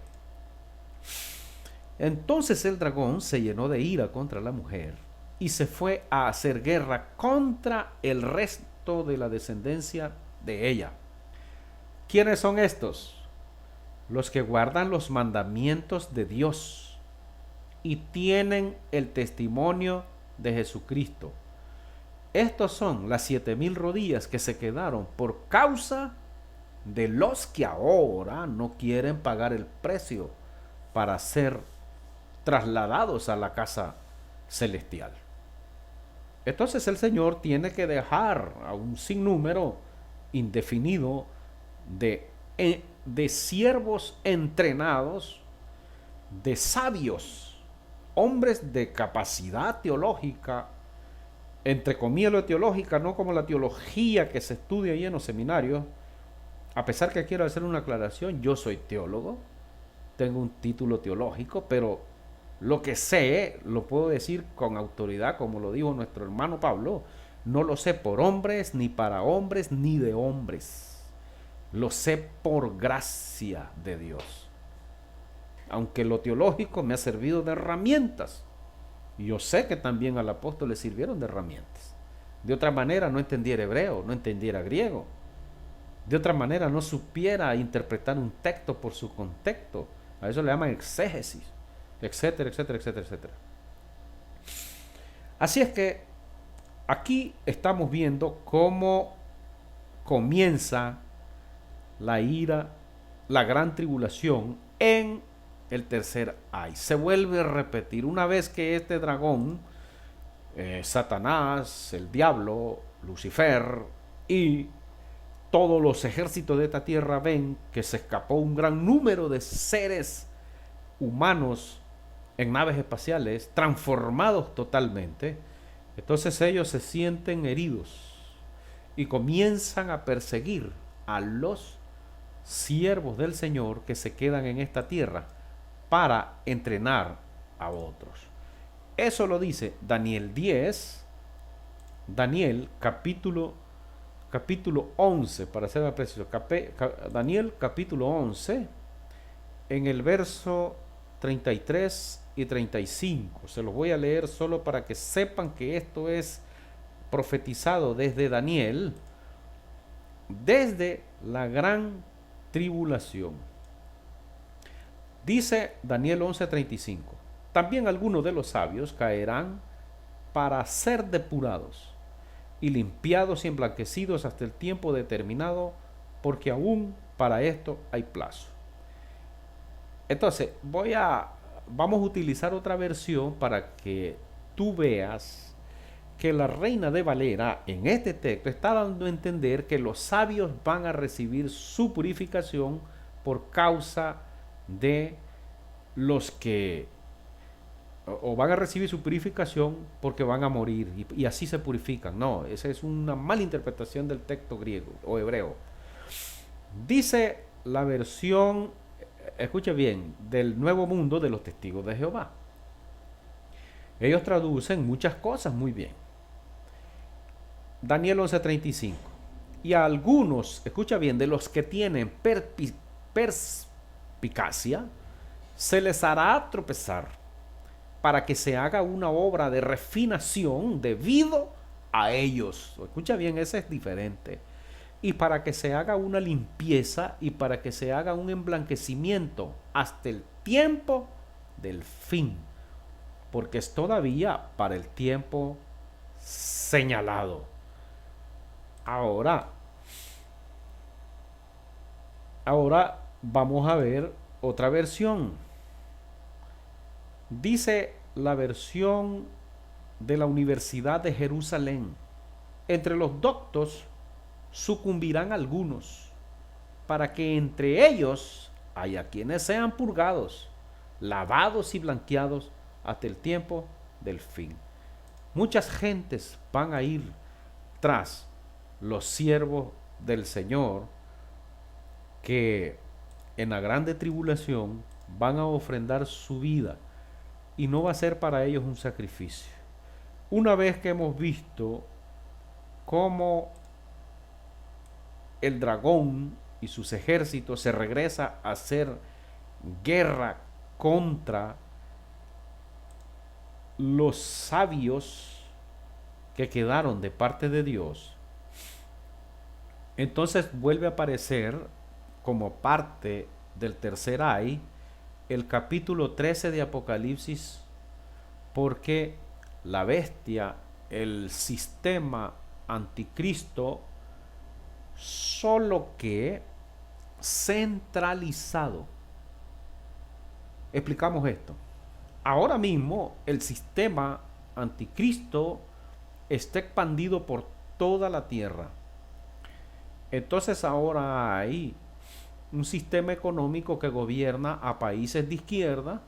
Entonces el dragón se llenó de ira contra la mujer y se fue a hacer guerra contra el resto de la descendencia de ella. ¿Quiénes son estos? Los que guardan los mandamientos de Dios y tienen el testimonio de Jesucristo. Estos son las 7,000 rodillas que se quedaron por causa de los que ahora no quieren pagar el precio para ser trasladados a la casa celestial. Entonces el Señor tiene que dejar a un sinnúmero indefinido de siervos entrenados, de sabios, hombres de capacidad teológica, entre comillas lo teológica, no como la teología que se estudia ahí en los seminarios. A pesar que quiero hacer una aclaración, yo soy teólogo, tengo un título teológico, pero lo que sé lo puedo decir con autoridad, como lo dijo nuestro hermano Pablo. No lo sé por hombres, ni para hombres, ni de hombres. Lo sé por gracia de Dios. Aunque lo teológico me ha servido de herramientas. Y yo sé que también al apóstol le sirvieron de herramientas. De otra manera no entendiera hebreo, no entendiera griego. De otra manera no supiera interpretar un texto por su contexto. A eso le llaman exégesis, etcétera, etcétera, etcétera, etcétera. Así es que aquí estamos viendo cómo comienza la ira, la gran tribulación en el tercer ay. Se vuelve a repetir una vez que este dragón, Satanás, el diablo, Lucifer y todos los ejércitos de esta tierra ven que se escapó un gran número de seres humanos en naves espaciales, transformados totalmente. Entonces ellos se sienten heridos y comienzan a perseguir a los siervos del Señor que se quedan en esta tierra para entrenar a otros. Eso lo dice Daniel 10, Daniel capítulo 11, para ser más preciso, Daniel capítulo 11, en el verso 33 y 35. Se los voy a leer solo para que sepan que esto es profetizado desde Daniel, desde la gran tribulación. Dice Daniel 11:35: también algunos de los sabios caerán para ser depurados y limpiados y emblanquecidos hasta el tiempo determinado, porque aún para esto hay plazo. Entonces, vamos a utilizar otra versión para que tú veas que la Reina de Valera en este texto está dando a entender que los sabios van a recibir su purificación por causa de los que, o van a recibir su purificación porque van a morir y así se purifican. No, esa es una mala interpretación del texto griego o hebreo. Dice la versión, escucha bien, del Nuevo Mundo de los Testigos de Jehová. Ellos traducen muchas cosas muy bien. Daniel 11:35. Y a algunos, escucha bien, de los que tienen perspicacia, se les hará tropezar para que se haga una obra de refinación debido a ellos. Escucha bien, ese es diferente. Y para que se haga una limpieza y para que se haga un emblanquecimiento hasta el tiempo del fin, porque es todavía para el tiempo señalado. Ahora vamos a ver otra versión. Dice la versión de la Universidad de Jerusalén: entre los doctos sucumbirán algunos, para que entre ellos haya quienes sean purgados, lavados y blanqueados hasta el tiempo del fin. Muchas gentes van a ir tras los siervos del Señor, que en la grande tribulación van a ofrendar su vida, y no va a ser para ellos un sacrificio. Una vez que hemos visto cómo el dragón y sus ejércitos se regresa a hacer guerra contra los sabios que quedaron de parte de Dios, entonces vuelve a aparecer como parte del tercer ay el capítulo 13 de Apocalipsis, porque la bestia, el sistema anticristo, solo que centralizado. Explicamos esto. Ahora mismo el sistema anticristo está expandido por toda la tierra. Entonces ahora hay un sistema económico que gobierna a países de izquierda,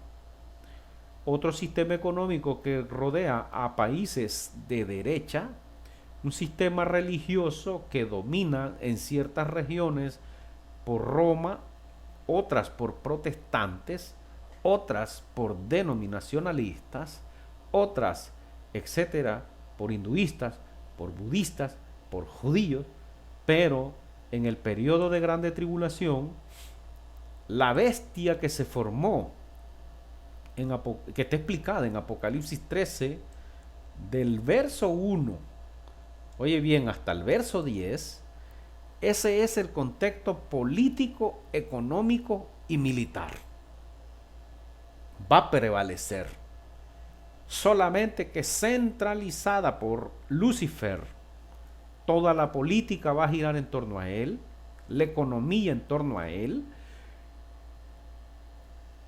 otro sistema económico que rodea a países de derecha, un sistema religioso que domina en ciertas regiones por Roma, otras por protestantes, otras por denominacionalistas, otras, etcétera, por hinduistas, por budistas, por judíos. Pero en el periodo de grande tribulación, la bestia que se formó, que está explicada en Apocalipsis 13, del verso 1, oye bien, hasta el verso 10, ese es el contexto político, económico y militar. Va a prevalecer. Solamente que centralizada por Lucifer, toda la política va a girar en torno a él, la economía en torno a él,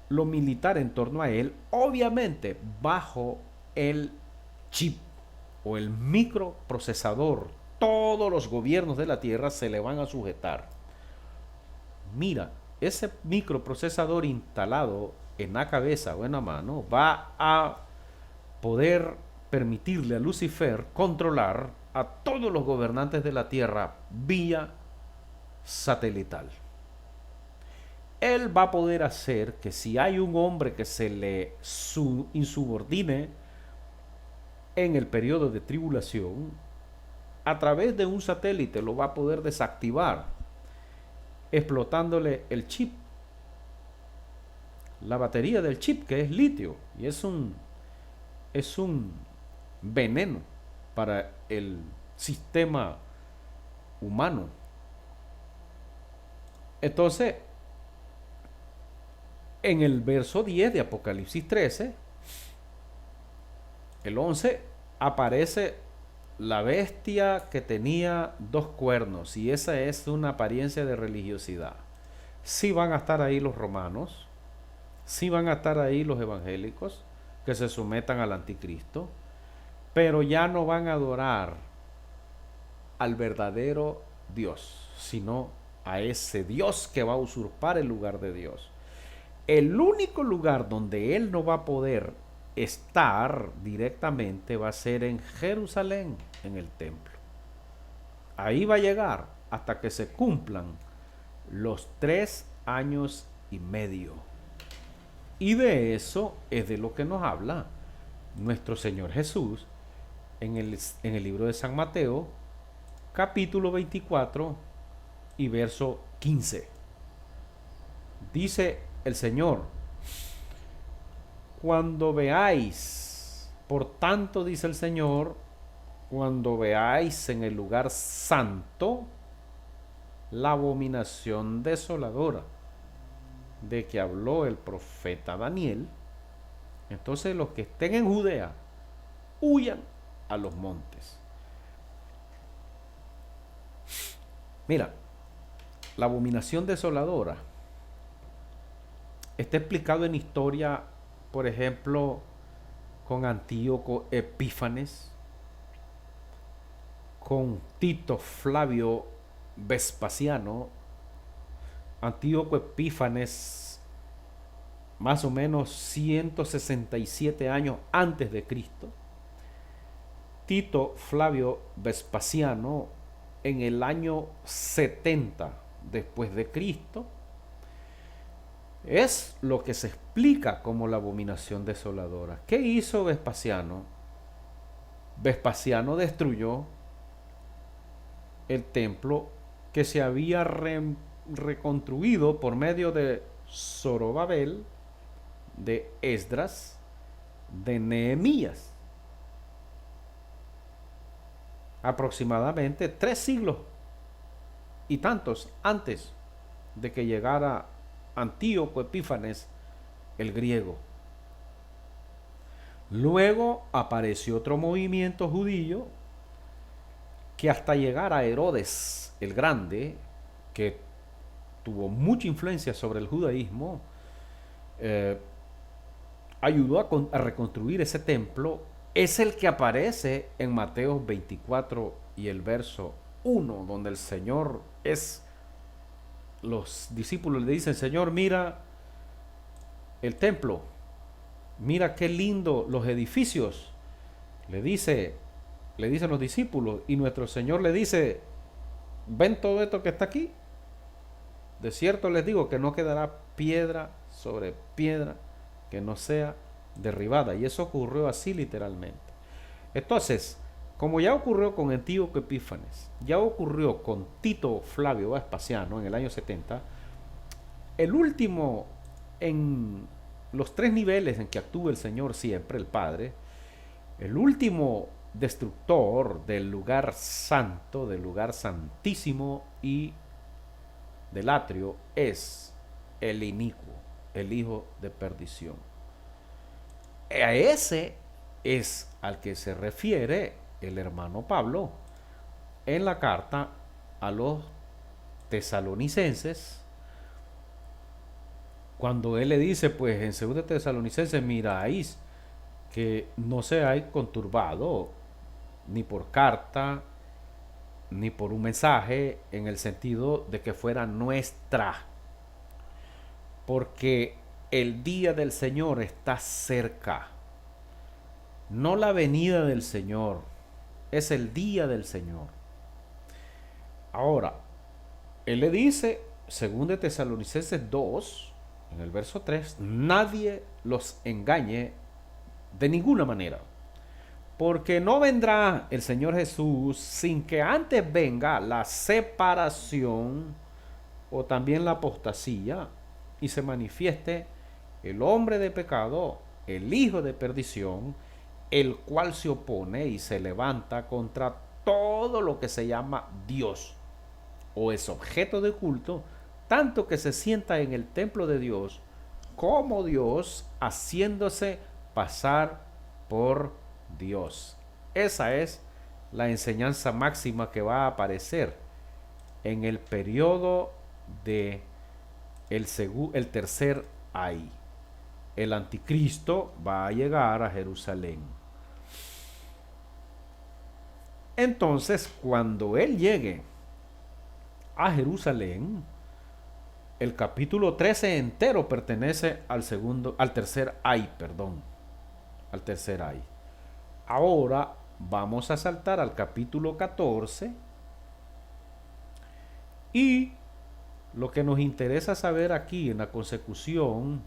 lo militar en torno a él, obviamente bajo el chip o el microprocesador. Todos los gobiernos de la tierra se le van a sujetar. Mira, ese microprocesador instalado en la cabeza o en la mano va a poder permitirle a Lucifer controlar a todos los gobernantes de la tierra vía satelital. Él va a poder hacer que si hay un hombre que se le insubordine en el periodo de tribulación, a través de un satélite lo va a poder desactivar, explotándole el chip, la batería del chip, que es litio, y es un veneno para el sistema humano. Entonces, en el verso 10 de Apocalipsis 13, el 11, aparece la bestia que tenía dos cuernos, y esa es una apariencia de religiosidad. Sí van a estar ahí los romanos, sí van a estar ahí los evangélicos que se sometan al anticristo, pero ya no van a adorar al verdadero Dios, sino a ese Dios que va a usurpar el lugar de Dios. El único lugar donde él no va a poder estar directamente va a ser en Jerusalén, en el templo. Ahí va a llegar hasta que se cumplan los 3 años y medio. Y de eso es de lo que nos habla nuestro Señor Jesús en el libro de San Mateo, capítulo 24 y verso 15. Dice el Señor: cuando veáis, por tanto dice el Señor, cuando veáis en el lugar santo la abominación desoladora de que habló el profeta Daniel, entonces los que estén en Judea huyan a los montes. Mira, la abominación desoladora está explicado en historia, por ejemplo, con Antíoco Epífanes, con Tito Flavio Vespasiano. Antíoco Epífanes, más o menos 167 años antes de Cristo. Tito Flavio Vespasiano en el año 70 después de Cristo. Es lo que se explica como la abominación desoladora. ¿Qué hizo Vespasiano? Vespasiano destruyó el templo que se había reconstruido por medio de Zorobabel, de Esdras, de Nehemías. Aproximadamente 3 siglos y tantos antes de que llegara Antíoco Epífanes el griego. Luego apareció otro movimiento judío que hasta llegar a Herodes el Grande, que tuvo mucha influencia sobre el judaísmo, ayudó a reconstruir ese templo. Es el que aparece en Mateo 24 y el verso 1, donde el Señor los discípulos le dicen: Señor, mira el templo, mira qué lindo los edificios. Le dicen los discípulos, y nuestro Señor le dice: ¿ven todo esto que está aquí? De cierto les digo que no quedará piedra sobre piedra que no sea derribada. Y eso ocurrió así literalmente. Entonces, como ya ocurrió con Antíoco Epífanes, ya ocurrió con Tito Flavio Vespasiano en el año 70, el último en los 3 niveles en que actúa el Señor siempre, el Padre, el último destructor del lugar santo, del lugar santísimo y del atrio, es el inicuo, el hijo de perdición. A ese es al que se refiere el hermano Pablo en la carta a los tesalonicenses, cuando él le dice, pues en 2 Tesalonicenses: miráis que no seáis conturbado ni por carta ni por un mensaje, en el sentido de que fuera nuestra, porque el día del Señor está cerca. No la venida del Señor, es el día del Señor. Ahora, él le dice, 2 Tesalonicenses 2, en el verso 3, nadie los engañe de ninguna manera, porque no vendrá el Señor Jesús sin que antes venga la separación o también la apostasía y se manifieste el hombre de pecado, el hijo de perdición, el cual se opone y se levanta contra todo lo que se llama Dios o es objeto de culto, tanto que se sienta en el templo de Dios como Dios, haciéndose pasar por Dios. Esa es la enseñanza máxima que va a aparecer en el periodo de el tercer ay. El anticristo va a llegar a Jerusalén. Entonces, cuando él llegue a Jerusalén, el capítulo 13 entero pertenece al tercer ay, al tercer ay. Ahora vamos a saltar al capítulo 14 y lo que nos interesa saber aquí en la consecución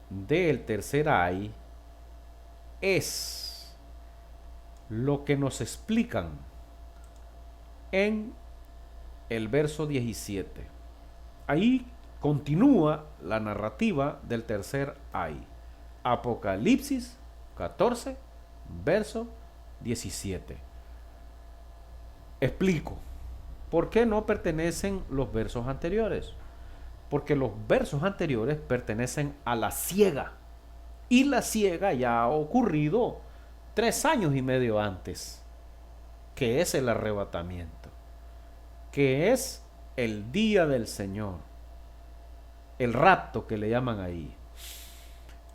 del tercer ay es lo que nos explican en el verso 17. Ahí continúa la narrativa del tercer ay. Apocalipsis 14, verso 17. Explico. ¿Por qué no pertenecen los versos anteriores? Porque los versos anteriores pertenecen a la siega. Y la siega ya ha ocurrido 3 años y medio antes, que es el arrebatamiento, que es el día del Señor, el rapto que le llaman ahí.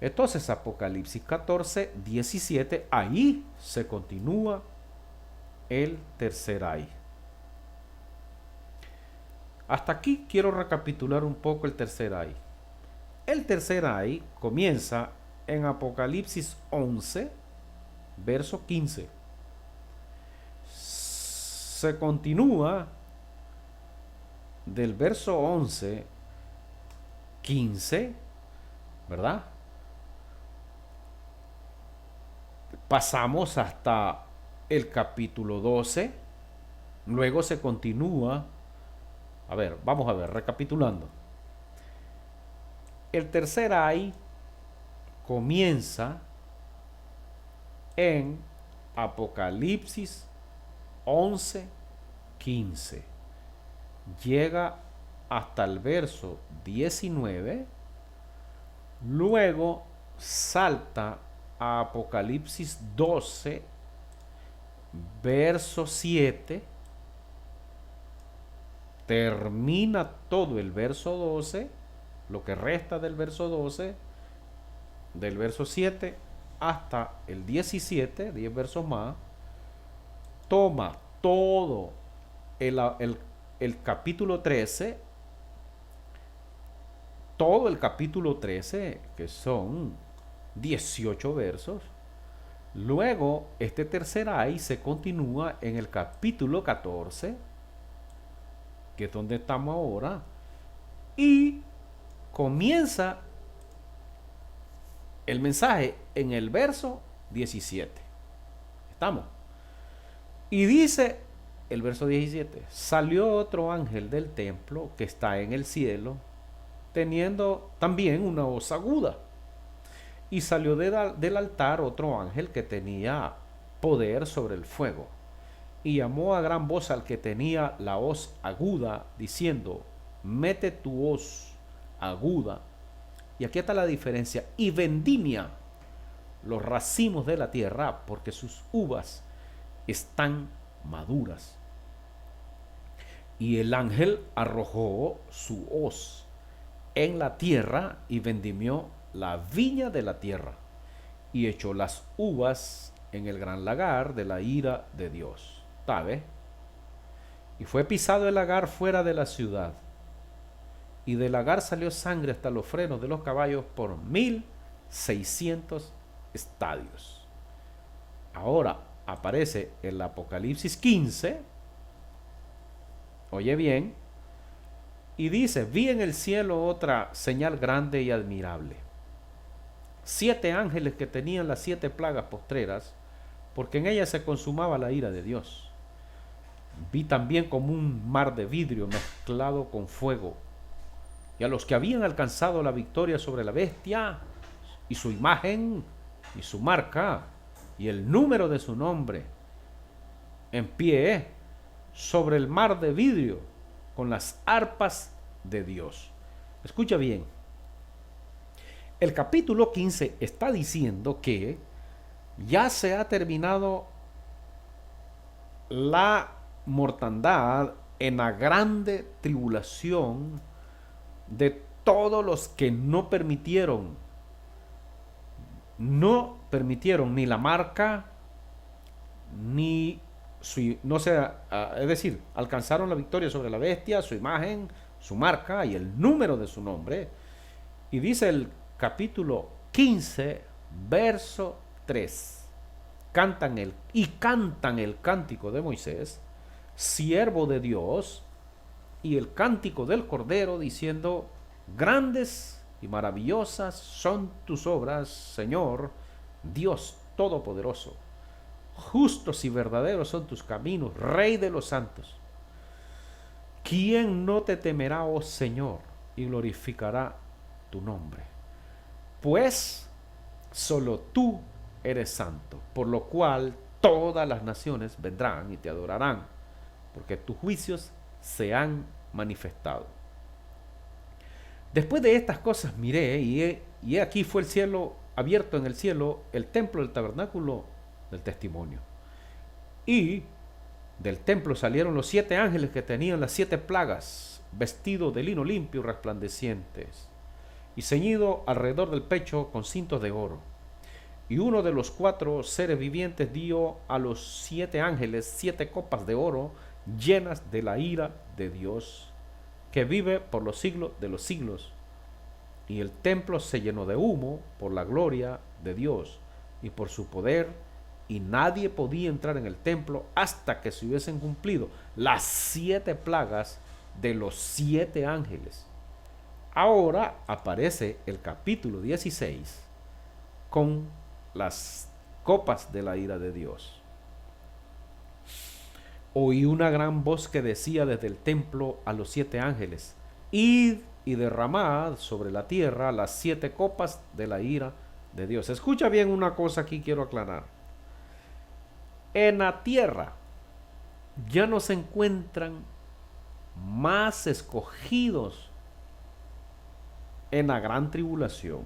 Entonces Apocalipsis 14, 17, ahí se continúa el tercer ay. Hasta aquí quiero recapitular un poco el tercer ay. El tercer ay comienza en Apocalipsis 11, verso 15. Se continúa del verso 11, 15, ¿verdad? Pasamos hasta el capítulo 12. Luego se continúa. A ver, vamos a ver, recapitulando. El tercer ay comienza en Apocalipsis 11, 15. Llega hasta el verso 19. Luego salta a Apocalipsis 12, verso 7. Termina todo el verso 12, lo que resta del verso 12, del verso 7 hasta el 17, 10 versos más. Toma todo el capítulo 13, todo el capítulo 13, que son 18 versos. Luego, este tercer ay se continúa en el capítulo 14, que es donde estamos ahora, y comienza el mensaje en el verso 17. ¿Estamos? Y dice el verso 17: salió otro ángel del templo que está en el cielo, teniendo también una hoz aguda. Y salió del altar otro ángel que tenía poder sobre el fuego. Y llamó a gran voz al que tenía la hoz aguda, diciendo: mete tu hoz aguda. Y aquí está la diferencia. Y vendimia los racimos de la tierra, porque sus uvas están maduras. Y el ángel arrojó su hoz en la tierra y vendimió la viña de la tierra y echó las uvas en el gran lagar de la ira de Dios. ¿Sabe? Y fue pisado el lagar fuera de la ciudad, y del lagar salió sangre hasta los frenos de los caballos por 1600 estadios. Ahora aparece el Apocalipsis 15, oye bien, y dice: vi en el cielo otra señal grande y admirable, 7 ángeles que tenían las 7 plagas postreras, porque en ellas se consumaba la ira de Dios. Vi también como un mar de vidrio mezclado con fuego, y a los que habían alcanzado la victoria sobre la bestia y su imagen y su marca y el número de su nombre, en pie sobre el mar de vidrio con las arpas de Dios. Escucha bien, el capítulo 15 está diciendo que ya se ha terminado la mortandad en la grande tribulación de todos los que no permitieron ni la marca, ni su, no sé, es decir, alcanzaron la victoria sobre la bestia, su imagen, su marca y el número de su nombre. Y dice el capítulo 15, verso 3, cantan el cántico de Moisés, siervo de Dios, y el cántico del Cordero, diciendo: grandes y maravillosas son tus obras, Señor, Dios Todopoderoso. Justos y verdaderos son tus caminos, Rey de los santos. ¿Quién no te temerá, oh Señor, y glorificará tu nombre? Pues solo tú eres santo, por lo cual todas las naciones vendrán y te adorarán, porque tus juicios se han manifestado. Después de estas cosas miré, y he aquí fue el cielo abierto, en el cielo el templo del tabernáculo del testimonio. Y del templo salieron los 7 ángeles que tenían las 7 plagas, vestidos de lino limpio y resplandecientes, y ceñido alrededor del pecho con cintos de oro. Y uno de los 4 seres vivientes dio a los 7 ángeles 7 copas de oro llenas de la ira de Dios, que vive por los siglos de los siglos. Y el templo se llenó de humo por la gloria de Dios y por su poder, y nadie podía entrar en el templo hasta que se hubiesen cumplido las 7 plagas de los 7 ángeles. Ahora aparece el capítulo 16 con las copas de la ira de Dios. Oí una gran voz que decía desde el templo a los 7 ángeles: id y derramad sobre la tierra las 7 copas de la ira de Dios. Escucha bien una cosa, aquí quiero aclarar. En la tierra ya no se encuentran más escogidos en la gran tribulación.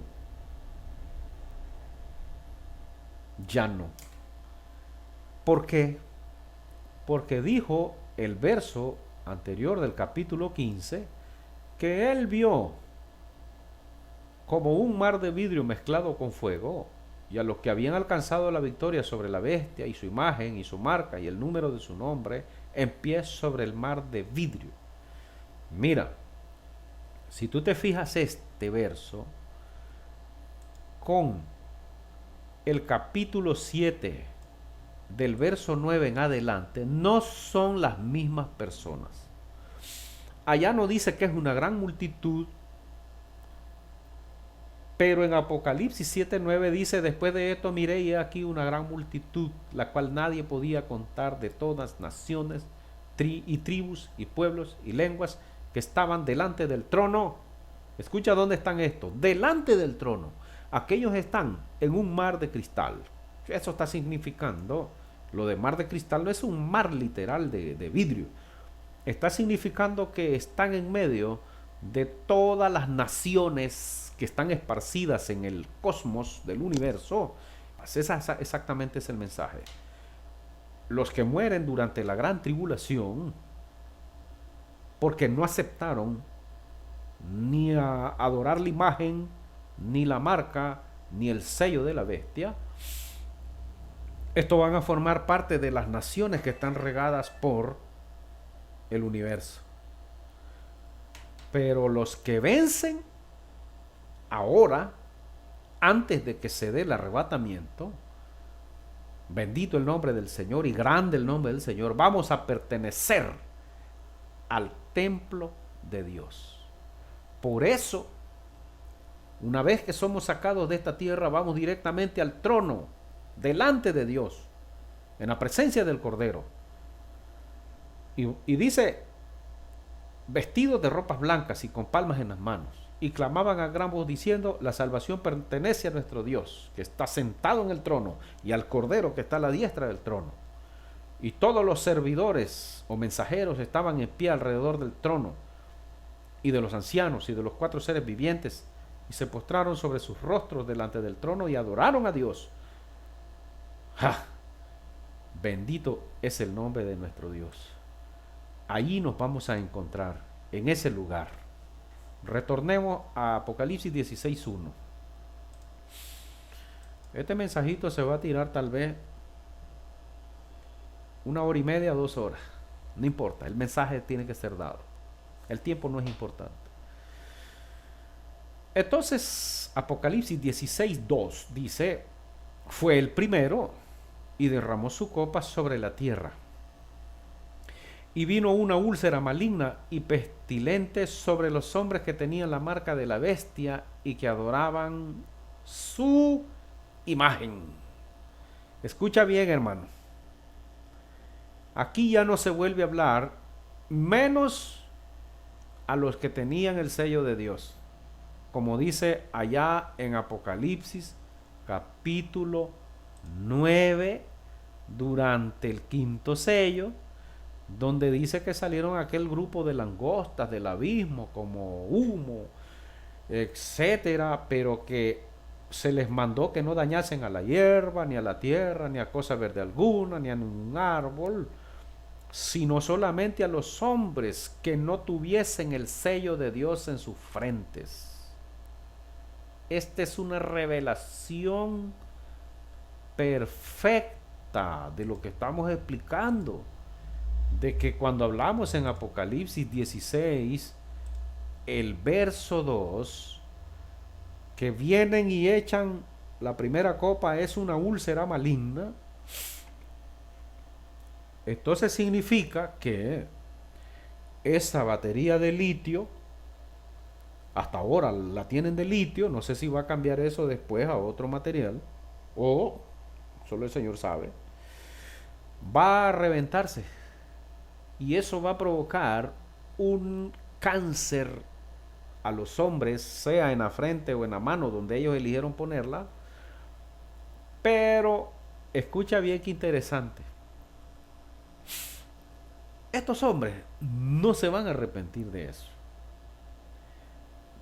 Ya no. ¿Por qué? Porque dijo el verso anterior del capítulo 15 que él vio como un mar de vidrio mezclado con fuego, y a los que habían alcanzado la victoria sobre la bestia y su imagen y su marca y el número de su nombre, en pie sobre el mar de vidrio. Mira, si tú te fijas este verso con el capítulo 7 del verso 9 en adelante, no son las mismas personas. Allá no dice que es una gran multitud, pero en Apocalipsis 7:9 dice: después de esto miré y he aquí una gran multitud, la cual nadie podía contar, de todas naciones y tribus y pueblos y lenguas, que estaban delante del trono. Escucha dónde están estos: delante del trono. Aquellos están en un mar de cristal. Eso está significando, lo de mar de cristal no es un mar literal de vidrio. Está significando que están en medio de todas las naciones que están esparcidas en el cosmos del universo. Exactamente es el mensaje. Los que mueren durante la gran tribulación porque no aceptaron ni a adorar la imagen, ni la marca, ni el sello de la bestia, estos van a formar parte de las naciones que están regadas por el universo. Pero los que vencen ahora, antes de que se dé el arrebatamiento, bendito el nombre del Señor y grande el nombre del Señor, vamos a pertenecer al templo de Dios. Por eso, una vez que somos sacados de esta tierra, vamos directamente al trono, delante de Dios, en la presencia del Cordero. Y dice vestidos de ropas blancas y con palmas en las manos, y clamaban a gran voz diciendo: la salvación pertenece a nuestro Dios, que está sentado en el trono, y al Cordero que está a la diestra del trono. Y todos los servidores o mensajeros estaban en pie alrededor del trono, y de los ancianos y de los 4 seres vivientes, y se postraron sobre sus rostros delante del trono y adoraron a Dios. ¡Ja! Bendito es el nombre de nuestro Dios. Allí nos vamos a encontrar, en ese lugar. Retornemos a Apocalipsis 16:1. Este mensajito se va a tirar tal vez 1 hora y media, 2 horas. No importa, el mensaje tiene que ser dado. El tiempo no es importante. Entonces, Apocalipsis 16:2 dice: fue el primero y derramó su copa sobre la tierra. Y vino una úlcera maligna y pestilente sobre los hombres que tenían la marca de la bestia y que adoraban su imagen. Escucha bien, hermano. Aquí ya no se vuelve a hablar menos a los que tenían el sello de Dios, como dice allá en Apocalipsis capítulo 9, durante el 5.º sello, donde dice que salieron aquel grupo de langostas del abismo como humo, etcétera, pero que se les mandó que no dañasen a la hierba, ni a la tierra, ni a cosa verde alguna, ni a ningún árbol, sino solamente a los hombres que no tuviesen el sello de Dios en sus frentes. Esta es una revelación perfecta de lo que estamos explicando, de que cuando hablamos en Apocalipsis 16, el verso 2, que vienen y echan la primera copa es una úlcera maligna, entonces significa que esa batería de litio, hasta ahora la tienen de litio, no sé si va a cambiar eso después a otro material, o solo el Señor sabe, va a reventarse. Y eso va a provocar un cáncer a los hombres, sea en la frente o en la mano, donde ellos eligieron ponerla. Pero escucha bien qué interesante. Estos hombres no se van a arrepentir de eso.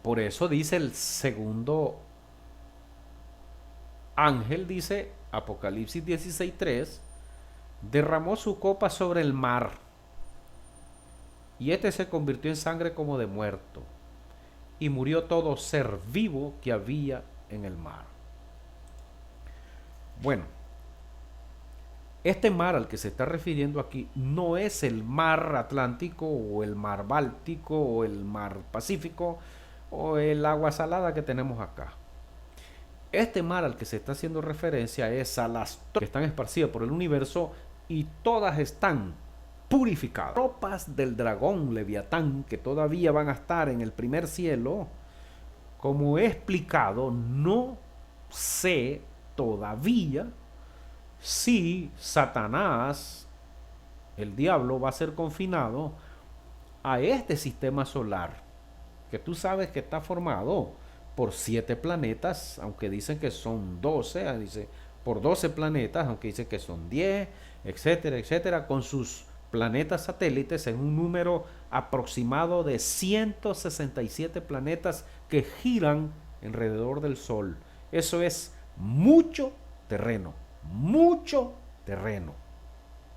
Por eso dice el segundo ángel, dice Apocalipsis 16:3, derramó su copa sobre el mar, y este se convirtió en sangre como de muerto, y murió todo ser vivo que había en el mar. Bueno, este mar al que se está refiriendo aquí no es el mar Atlántico o el mar Báltico o el mar Pacífico o el agua salada que tenemos acá. Este mar al que se está haciendo referencia es a las que están esparcidas por el universo, y todas están purificadas. Tropas del dragón Leviatán, que todavía van a estar en el primer cielo, como he explicado, no sé todavía si Satanás, el diablo, va a ser confinado a este sistema solar, que tú sabes que está formado por 7 planetas, aunque dicen que son 12, dice por 12 planetas, aunque dicen que son 10, etcétera, etcétera, con sus planetas satélites en un número aproximado de 167 planetas que giran alrededor del Sol. Eso es mucho terreno, mucho terreno.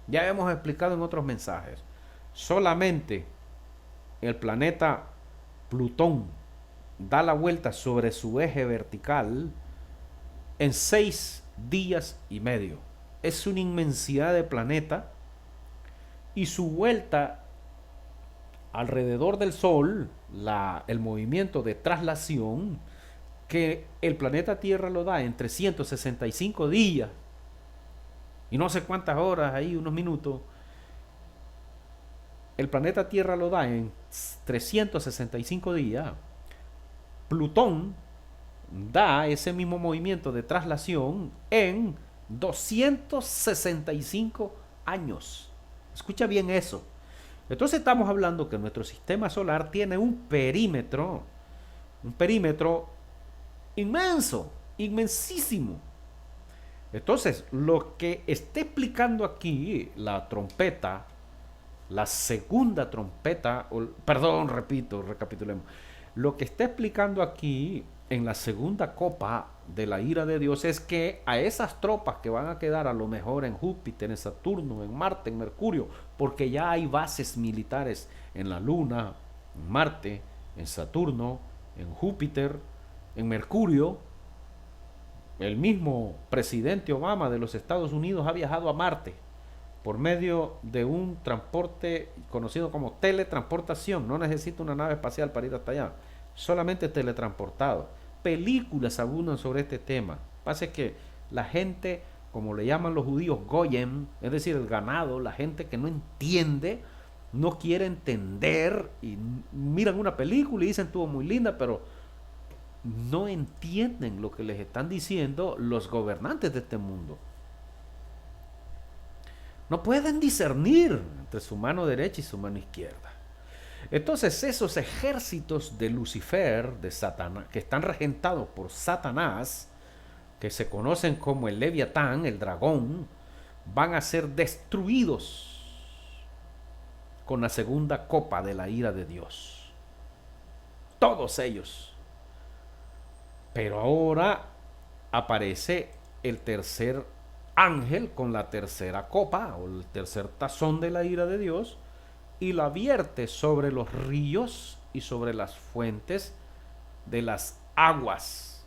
Ya hemos explicado en otros mensajes. Solamente el planeta Plutón da la vuelta sobre su eje vertical en 6 días y medio. Es una inmensidad de planeta, y su vuelta alrededor del Sol, el movimiento de traslación, que el planeta Tierra lo da en 365 días y no sé cuántas horas, ahí unos minutos. El planeta Tierra lo da en 365 días. Plutón da ese mismo movimiento de traslación en 265 años. Escucha bien eso. Entonces estamos hablando que nuestro sistema solar tiene un perímetro inmenso, inmensísimo. Entonces, lo que está explicando aquí la trompeta, la segunda trompeta, perdón, repito, recapitulemos. Lo que está explicando aquí en la segunda copa de la ira de Dios es que a esas tropas que van a quedar a lo mejor en Júpiter, en Saturno, en Marte, en Mercurio, porque ya hay bases militares en la Luna, en Marte, en Saturno, en Júpiter, en Mercurio. El mismo presidente Obama de los Estados Unidos ha viajado a Marte por medio de un transporte conocido como teletransportación. No necesita una nave espacial para ir hasta allá, solamente teletransportado. Películas abundan sobre este tema. Pasa que la gente, como le llaman los judíos, goyim, es decir, el ganado, la gente que no entiende, no quiere entender y miran una película y dicen estuvo muy linda, pero no entienden lo que les están diciendo los gobernantes de este mundo. No pueden discernir entre su mano derecha y su mano izquierda. Entonces esos ejércitos de Lucifer, de Satanás, que están regentados por Satanás, que se conocen como el Leviatán, el dragón, van a ser destruidos con la segunda copa de la ira de Dios. Todos ellos. Pero ahora aparece el tercer ángel con la tercera copa o el tercer tazón de la ira de Dios y la vierte sobre los ríos y sobre las fuentes de las aguas.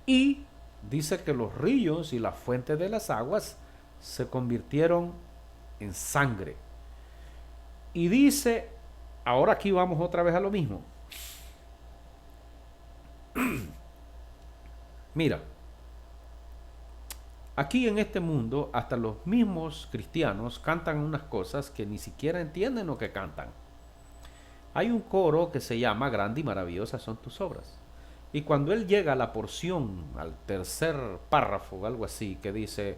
Y dice que los ríos y las fuentes de las aguas se convirtieron en sangre. Y dice, ahora aquí vamos otra vez a lo mismo. Mira, aquí en este mundo hasta los mismos cristianos cantan unas cosas que ni siquiera entienden lo que cantan. Hay un coro que se llama Grande y maravillosas son tus obras. Y cuando él llega a la porción, al tercer párrafo, algo así, que dice: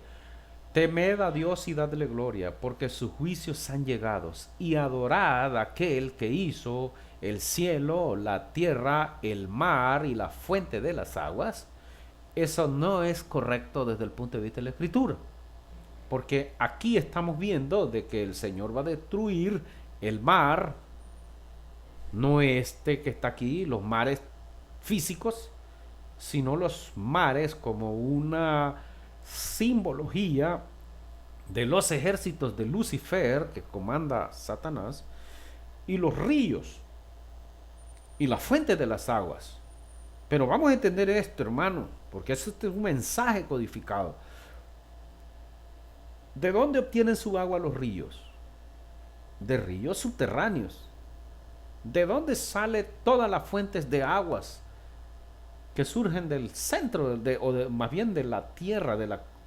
temed a Dios y dadle gloria, porque sus juicios han llegado, y adorad a aquel que hizo el cielo, la tierra, el mar y la fuente de las aguas. Eso no es correcto desde el punto de vista de la Escritura, porque aquí estamos viendo de que el Señor va a destruir el mar, no este que está aquí, los mares físicos, sino los mares como una simbología de los ejércitos de Lucifer que comanda Satanás, y los ríos y la fuente de las aguas. Pero vamos a entender esto, hermano, porque eso es un mensaje codificado. ¿De dónde obtienen su agua los ríos? De ríos subterráneos. ¿De dónde salen todas las fuentes de aguas que surgen del centro, más bien de la tierra,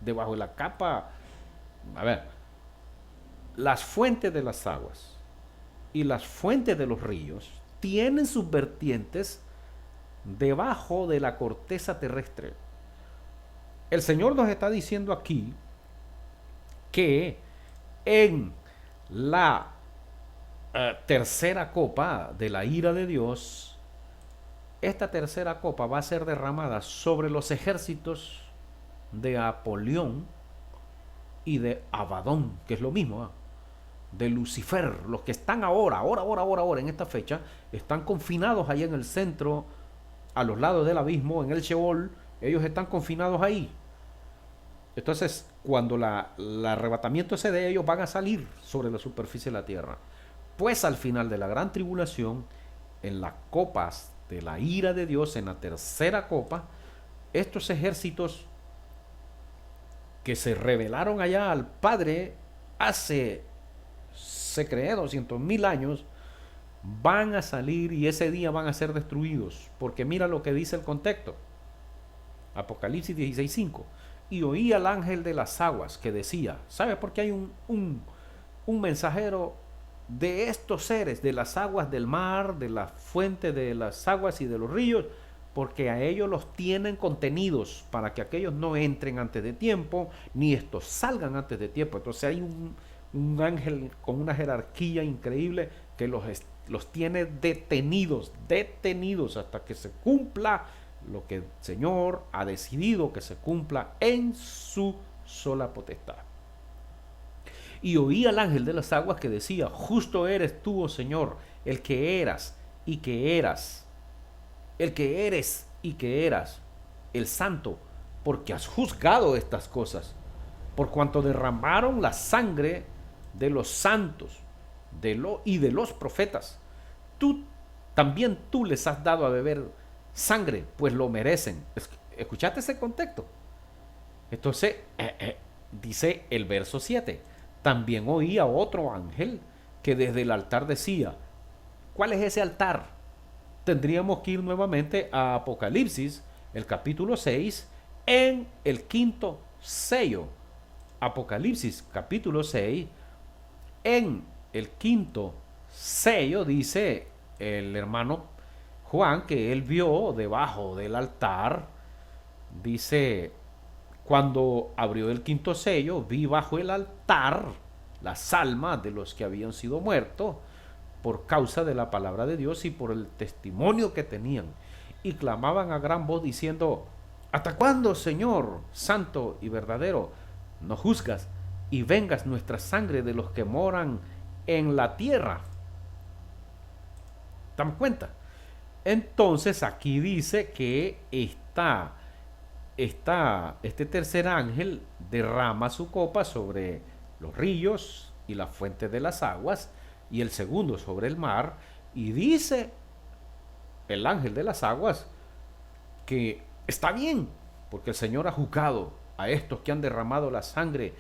debajo de la capa? A ver, las fuentes de las aguas y las fuentes de los ríos tienen sus vertientes debajo de la corteza terrestre. El Señor nos está diciendo aquí que en la tercera copa de la ira de Dios, esta tercera copa va a ser derramada sobre los ejércitos de Apolión y de Abadón, que es lo mismo, de Lucifer. Los que están ahora, en esta fecha, están confinados allá en el centro, a los lados del abismo, en el Sheol. Ellos están confinados ahí. Entonces, cuando el arrebatamiento se dé, ellos van a salir sobre la superficie de la tierra. Pues al final de la gran tribulación, en las copas de la ira de Dios, en la tercera copa, estos ejércitos que se rebelaron allá al Padre hace, se cree, 200,000 años, van a salir y ese día van a ser destruidos. Porque mira lo que dice el contexto. Apocalipsis 16:5. Y oí al ángel de las aguas que decía, ¿sabe por qué hay un mensajero de estos seres, de las aguas del mar, de la fuente de las aguas y de los ríos? Porque a ellos los tienen contenidos para que aquellos no entren antes de tiempo, ni estos salgan antes de tiempo. Entonces hay un ángel con una jerarquía increíble que los tiene detenidos hasta que se cumpla lo que el Señor ha decidido que se cumpla en su sola potestad. Y oí al ángel de las aguas que decía: justo eres tú, oh Señor, el que eras y que eras, el que eres y que eras, el santo, porque has juzgado estas cosas, por cuanto derramaron la sangre de los santos y de los profetas. También tú les has dado a beber sangre, pues lo merecen. ¿Escuchaste ese contexto? Entonces, dice el verso 7: también oí a otro ángel que desde el altar decía. ¿Cuál es ese altar? Tendríamos que ir nuevamente a Apocalipsis, el capítulo 6, en el quinto sello. Apocalipsis, capítulo 6, en el quinto sello, dice el hermano Juan que él vio debajo del altar, dice: cuando abrió el quinto sello, vi bajo el altar las almas de los que habían sido muertos por causa de la palabra de Dios y por el testimonio que tenían. Y clamaban a gran voz diciendo: ¿hasta cuándo, Señor, santo y verdadero, nos juzgas y vengas nuestra sangre de los que moran en la tierra? ¿Damos cuenta? Entonces aquí dice que este tercer ángel derrama su copa sobre los ríos y las fuentes de las aguas, y el segundo sobre el mar, y dice el ángel de las aguas que está bien, porque el Señor ha juzgado a estos que han derramado la sangre,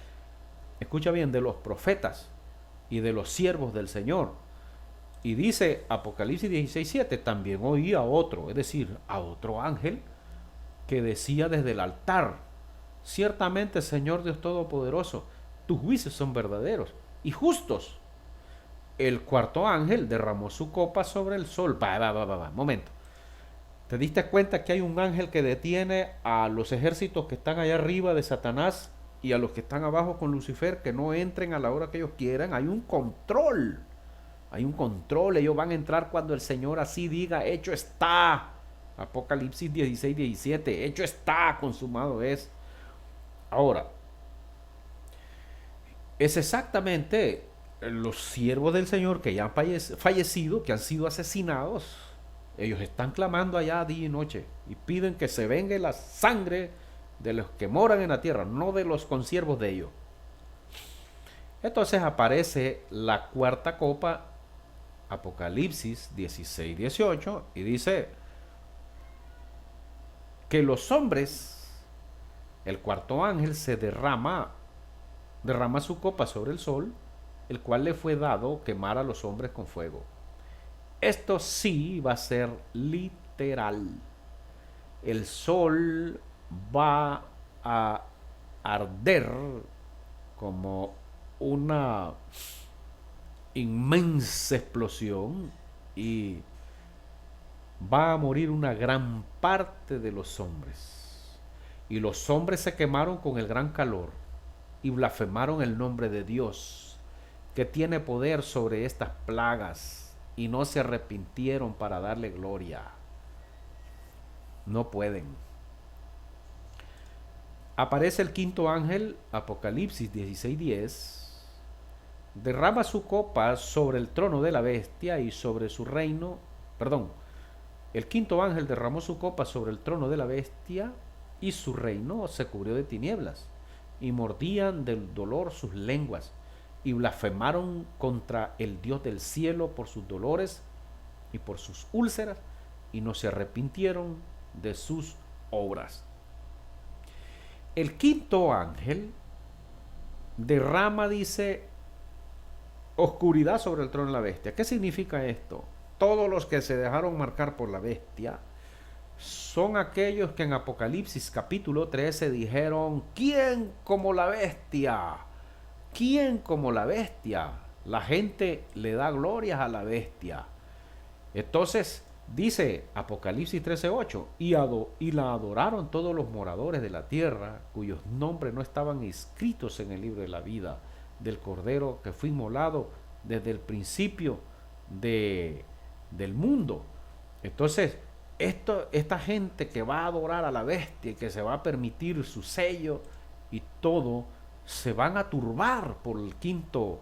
escucha bien, de los profetas y de los siervos del Señor. Y dice Apocalipsis 16:7, también oí a otro, es decir, a otro ángel, que decía desde el altar: ciertamente, Señor Dios Todopoderoso, tus juicios son verdaderos y justos. El cuarto ángel derramó su copa sobre el sol. Momento. ¿Te diste cuenta que hay un ángel que detiene a los ejércitos que están allá arriba de Satanás y a los que están abajo con Lucifer, que no entren a la hora que ellos quieran? Hay un control. Hay un control. Ellos van a entrar cuando el Señor así diga: hecho está. Apocalipsis 16:17. Hecho está, consumado es. Ahora, es exactamente los siervos del Señor que ya han fallecido, que han sido asesinados. Ellos están clamando allá día y noche y piden que se vengue la sangre de los que moran en la tierra, no de los consiervos de ellos. Entonces aparece la cuarta copa, Apocalipsis 16:18, y dice que los hombres, el cuarto ángel se derrama su copa sobre el sol, el cual le fue dado quemar a los hombres con fuego. Esto sí va a ser literal. El sol va a arder como una inmensa explosión y va a morir una gran parte de los hombres. Y los hombres se quemaron con el gran calor y blasfemaron el nombre de Dios, que tiene poder sobre estas plagas, y no se arrepintieron para darle gloria. No pueden. Aparece el quinto ángel, Apocalipsis 16:10, derrama su copa sobre el trono de la bestia y sobre su reino. El quinto ángel derramó su copa sobre el trono de la bestia y su reino se cubrió de tinieblas, y mordían del dolor sus lenguas, y blasfemaron contra el Dios del cielo por sus dolores y por sus úlceras, y no se arrepintieron de sus obras. El quinto ángel derrama, dice, oscuridad sobre el trono de la bestia. ¿Qué significa esto? Todos los que se dejaron marcar por la bestia son aquellos que en Apocalipsis capítulo 13 dijeron: ¿quién como la bestia? ¿Quién como la bestia? La gente le da glorias a la bestia. Entonces dice Apocalipsis 13:8, y la adoraron todos los moradores de la tierra, cuyos nombres no estaban inscritos en el libro de la vida del Cordero que fue inmolado desde el principio del mundo. Entonces, esta gente que va a adorar a la bestia y que se va a permitir su sello y todo, se van a turbar por el quinto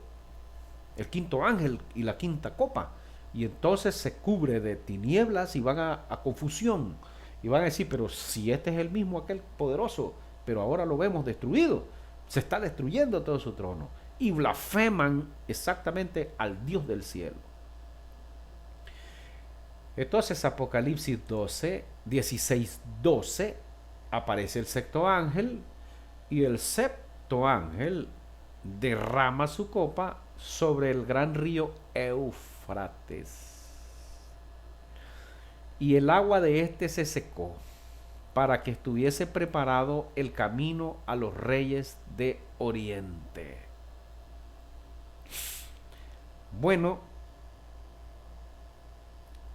ángel y la quinta copa. Y entonces se cubre de tinieblas y van a confusión. Y van a decir, pero si este es el mismo aquel poderoso, pero ahora lo vemos destruido. Se está destruyendo todo su trono. Y blasfeman exactamente al Dios del cielo. Entonces Apocalipsis 16:12 aparece el sexto ángel y el sexto ángel derrama su copa sobre el gran río Éufrates. Y el agua de éste se secó para que estuviese preparado el camino a los reyes de Oriente. Bueno,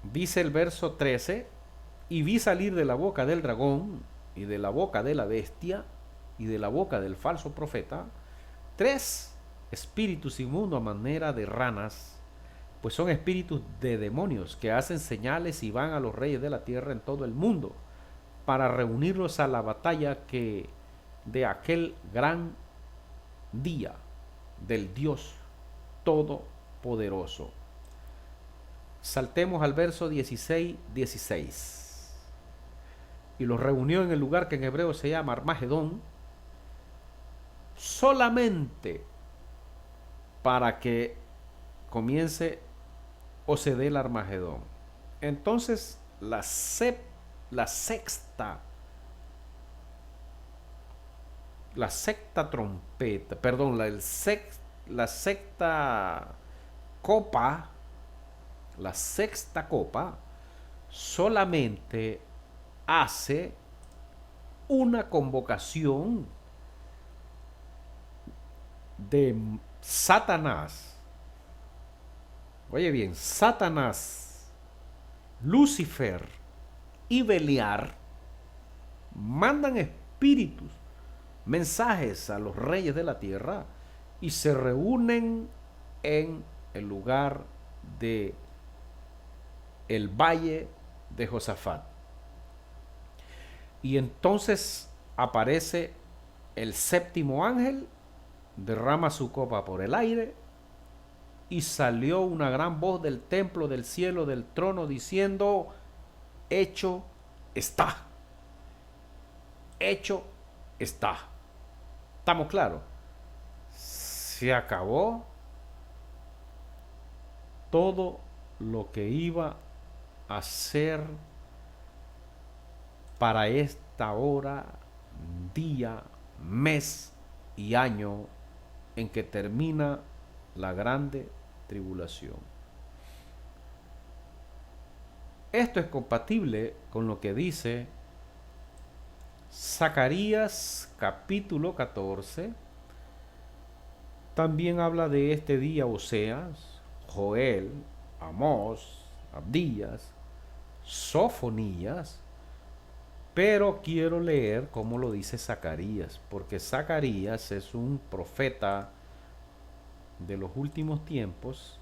dice el verso 13, y vi salir de la boca del dragón y de la boca de la bestia y de la boca del falso profeta 3 espíritus inmundos a manera de ranas, pues son espíritus de demonios que hacen señales y van a los reyes de la tierra en todo el mundo para reunirlos a la batalla que de aquel gran día del Dios Todopoderoso. Saltemos al verso 16. Y los reunió en el lugar que en hebreo se llama Armagedón, solamente para que comience o se dé el Armagedón. Entonces la sexta trompeta, perdón, la sexta copa, solamente hace una convocación de Satanás. Oye bien, Satanás, Lucifer y Beliar mandan espíritus, mensajes a los reyes de la tierra y se reúnen en el lugar de el valle de Josafat. Y entonces aparece el séptimo ángel, derrama su copa por el aire y salió una gran voz del templo, del cielo, del trono, diciendo: hecho está. Hecho está. ¿Estamos claros? Se acabó todo lo que iba a ser para esta hora, día, mes y año en que termina la grande tribulación. Esto es compatible con lo que dice Zacarías capítulo 14. También habla de este día Oseas, Joel, Amós, Abdías, Sofonías, pero quiero leer cómo lo dice Zacarías, porque Zacarías es un profeta de los últimos tiempos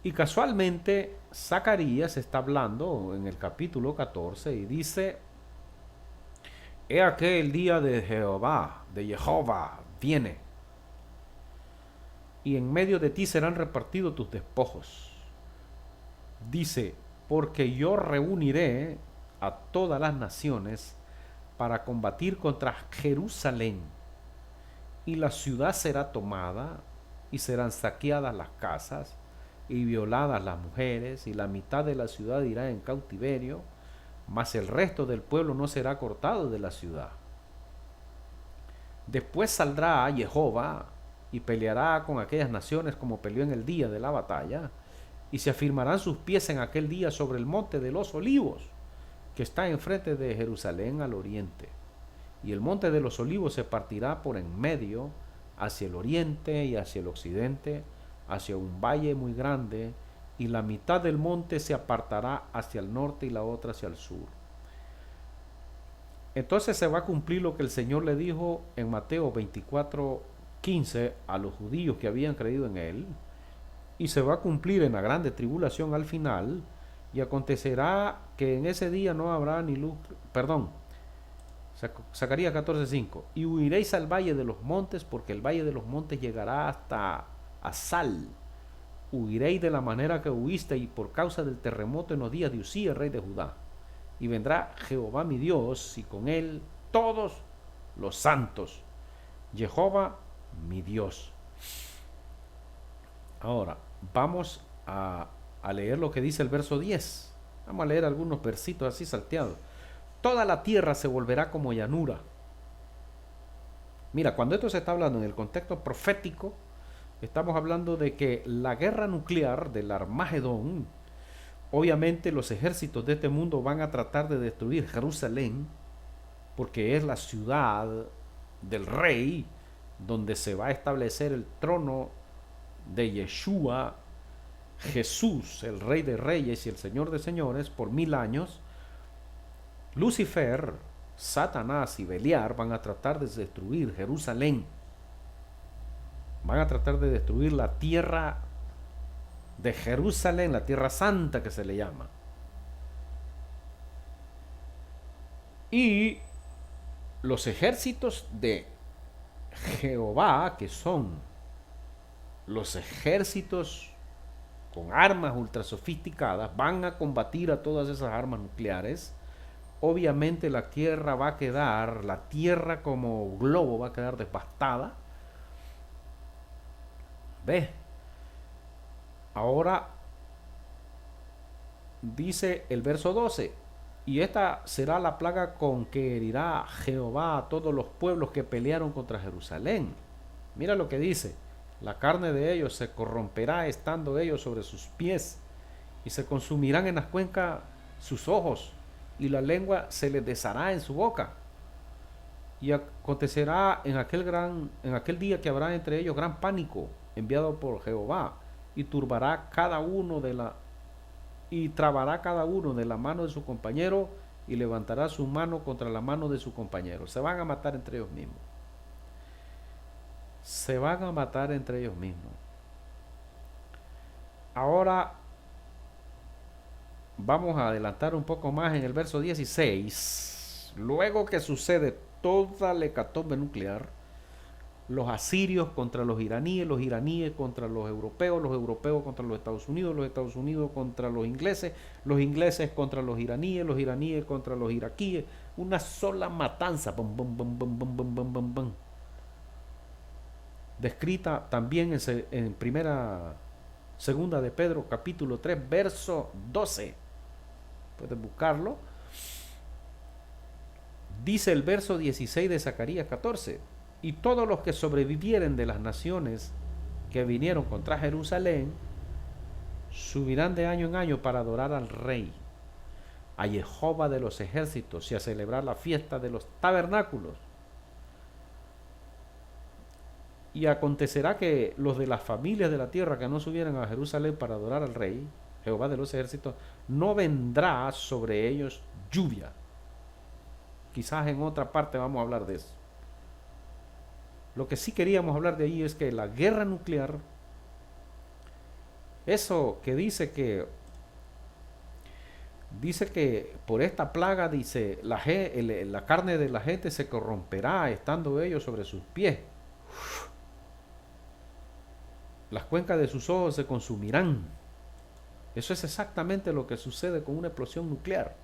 y casualmente Zacarías está hablando en el capítulo 14 y dice: he aquí el día de Jehová viene, y en medio de ti serán repartidos tus despojos. Dice: porque yo reuniré a todas las naciones para combatir contra Jerusalén, y la ciudad será tomada, y serán saqueadas las casas, y violadas las mujeres, y la mitad de la ciudad irá en cautiverio, mas el resto del pueblo no será cortado de la ciudad. Después saldrá Jehová y peleará con aquellas naciones como peleó en el día de la batalla, y se afirmarán sus pies en aquel día sobre el monte de los olivos, que está enfrente de Jerusalén al oriente. Y el monte de los olivos se partirá por en medio, hacia el oriente y hacia el occidente, hacia un valle muy grande, y la mitad del monte se apartará hacia el norte y la otra hacia el sur. Entonces se va a cumplir lo que el Señor le dijo en Mateo 24, 15 a los judíos que habían creído en él, y se va a cumplir en la grande tribulación al final, y acontecerá que en ese día no habrá ni luz, perdón, Zacarías 14:5, y huiréis al valle de los montes, porque el valle de los montes llegará hasta Asal. Huiréis de la manera que huiste y por causa del terremoto en los días de Usías, rey de Judá. Y vendrá Jehová mi Dios, y con él todos los santos. Jehová mi Dios. Ahora, vamos a leer lo que dice el verso 10. Vamos a leer algunos versitos así salteados. Toda la tierra se volverá como llanura. Mira, cuando esto se está hablando en el contexto profético, estamos hablando de que la guerra nuclear del Armagedón, obviamente los ejércitos de este mundo van a tratar de destruir Jerusalén, porque es la ciudad del rey, donde se va a establecer el trono de Yeshua, Jesús, el rey de reyes y el señor de señores, por 1000 años. Lucifer, Satanás y Beliar van a tratar de destruir Jerusalén. Van a tratar de destruir la tierra de Jerusalén, la tierra santa que se le llama. Y los ejércitos de Jehová, que son los ejércitos con armas ultra sofisticadas, van a combatir a todas esas armas nucleares. Obviamente la tierra va a quedar, la tierra como globo va a quedar devastada. ¿Ves? Ahora dice el verso 12, y esta será la plaga con que herirá Jehová a todos los pueblos que pelearon contra Jerusalén. Mira lo que dice: la carne de ellos se corromperá estando ellos sobre sus pies, y se consumirán en las cuencas sus ojos, y la lengua se les deshará en su boca. Y acontecerá en aquel día que habrá entre ellos gran pánico enviado por Jehová, y turbará cada uno y trabará cada uno de la mano de su compañero, y levantará su mano contra la mano de su compañero. Se van a matar entre ellos mismos. Se van a matar entre ellos mismos. Ahora vamos a adelantar un poco más en el verso 16. Luego que sucede toda la hecatombe nuclear, los asirios contra los iraníes contra los europeos contra los Estados Unidos contra los ingleses contra los iraníes contra los iraquíes, una sola matanza, bum, bum, bum, bum, bum, bum, bum, bum, bum. Descrita también en segunda de Pedro, capítulo 3, verso 12. Puedes buscarlo. Dice el verso 16 de Zacarías 14: y todos los que sobrevivieren de las naciones que vinieron contra Jerusalén subirán de año en año para adorar al Rey, a Jehová de los ejércitos, y a celebrar la fiesta de los tabernáculos. Y acontecerá que los de las familias de la tierra que no subieran a Jerusalén para adorar al Rey, Jehová de los ejércitos, no vendrá sobre ellos lluvia. Quizás en otra parte vamos a hablar de eso. Lo que sí queríamos hablar de ahí es que la guerra nuclear, eso que dice que por esta plaga, dice, la carne de la gente se corromperá estando ellos sobre sus pies. Las cuencas de sus ojos se consumirán. Eso es exactamente lo que sucede con una explosión nuclear.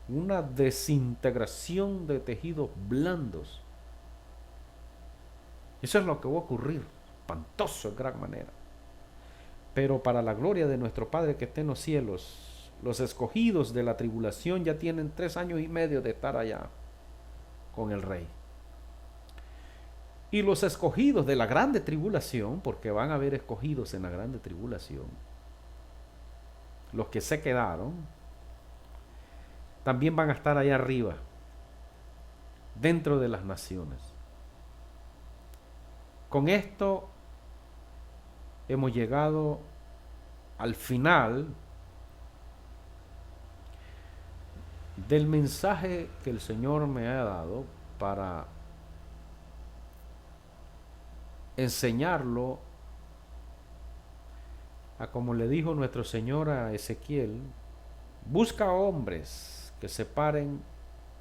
Una desintegración de tejidos blandos. Eso es lo que va a ocurrir, espantoso en gran manera. Pero para la gloria de nuestro Padre que está en los cielos, los escogidos de la tribulación ya tienen 3 años y medio de estar allá con el Rey. Y los escogidos de la grande tribulación, porque van a haber escogidos en la grande tribulación, los que se quedaron, también van a estar allá arriba, dentro de las naciones. Con esto hemos llegado al final del mensaje que el Señor me ha dado para enseñarlo a como le dijo nuestro Señor a Ezequiel, busca hombres que se paren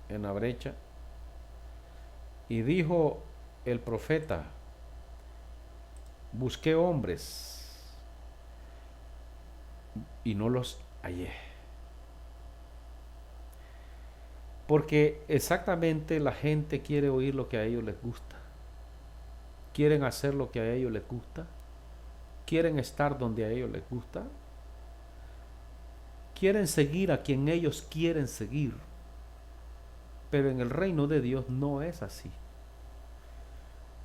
en la brecha. Y dijo el profeta, busqué hombres y no los hallé. Porque exactamente la gente quiere oír lo que a ellos les gusta. Quieren hacer lo que a ellos les gusta. Quieren estar donde a ellos les gusta. Quieren seguir a quien ellos quieren seguir. Pero en el reino de Dios no es así.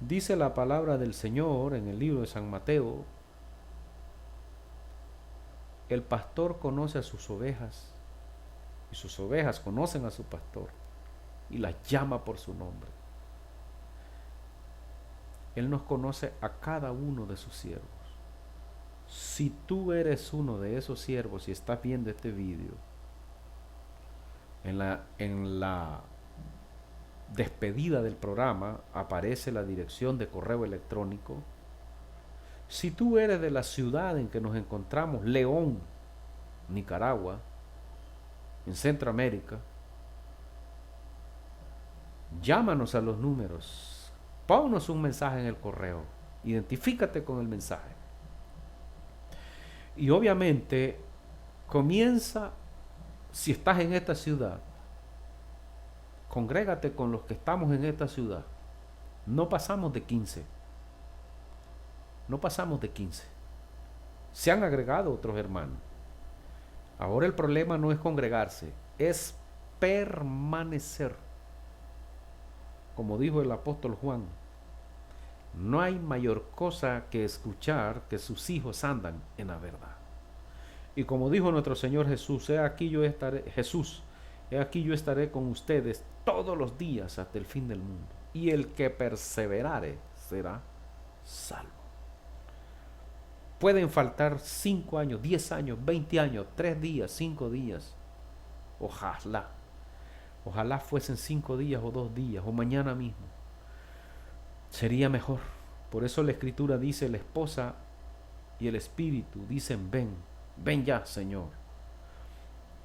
Dice la palabra del Señor en el libro de San Mateo, el pastor conoce a sus ovejas y sus ovejas conocen a su pastor y las llama por su nombre. Él nos conoce a cada uno de sus siervos. Si tú eres uno de esos siervos y estás viendo este vídeo, en la despedida del programa aparece la dirección de correo electrónico. Si tú eres de la ciudad en que nos encontramos, León, Nicaragua, en Centroamérica, llámanos a los números, ponnos un mensaje en el correo, identifícate con el mensaje. Y obviamente comienza, si estás en esta ciudad, congrégate con los que estamos en esta ciudad. No pasamos de 15. No pasamos de 15. Se han agregado otros hermanos. Ahora el problema no es congregarse, es permanecer. Como dijo el apóstol Juan, no hay mayor cosa que escuchar que sus hijos andan en la verdad. Y como dijo nuestro Señor Jesús, he aquí yo estaré con ustedes todos los días hasta el fin del mundo. Y el que perseverare será salvo. Pueden faltar 5 años, 10 años, 20 años, 3 días, 5 días. Ojalá. Ojalá fuesen 5 días o 2 días o mañana mismo. Sería mejor. Por eso la Escritura dice, la esposa y el espíritu dicen, ven, ven ya, Señor.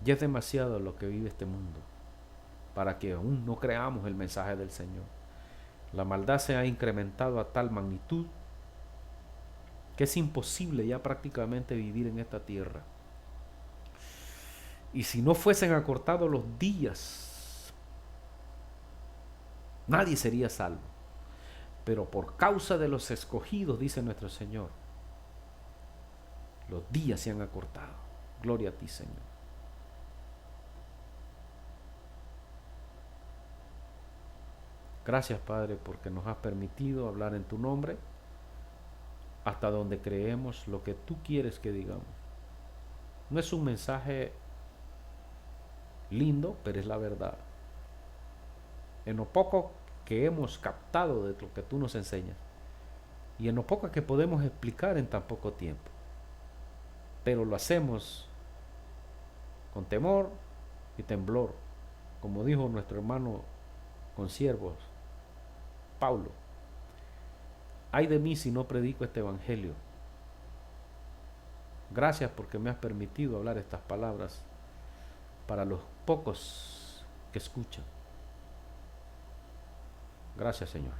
Ya es demasiado lo que vive este mundo para que aún no creamos el mensaje del Señor. La maldad se ha incrementado a tal magnitud que es imposible ya prácticamente vivir en esta tierra. Y si no fuesen acortados los días, nadie sería salvo. Pero por causa de los escogidos, dice nuestro Señor, los días se han acortado. Gloria a ti, Señor. Gracias, Padre, porque nos has permitido hablar en tu nombre hasta donde creemos lo que tú quieres que digamos. No es un mensaje lindo, pero es la verdad. En lo poco que hemos captado de lo que tú nos enseñas y en lo poco que podemos explicar en tan poco tiempo, pero lo hacemos con temor y temblor, como dijo nuestro hermano consiervo Paulo. Ay de mí si no predico este evangelio. Gracias porque me has permitido hablar estas palabras para los pocos que escuchan. Gracias, Señor.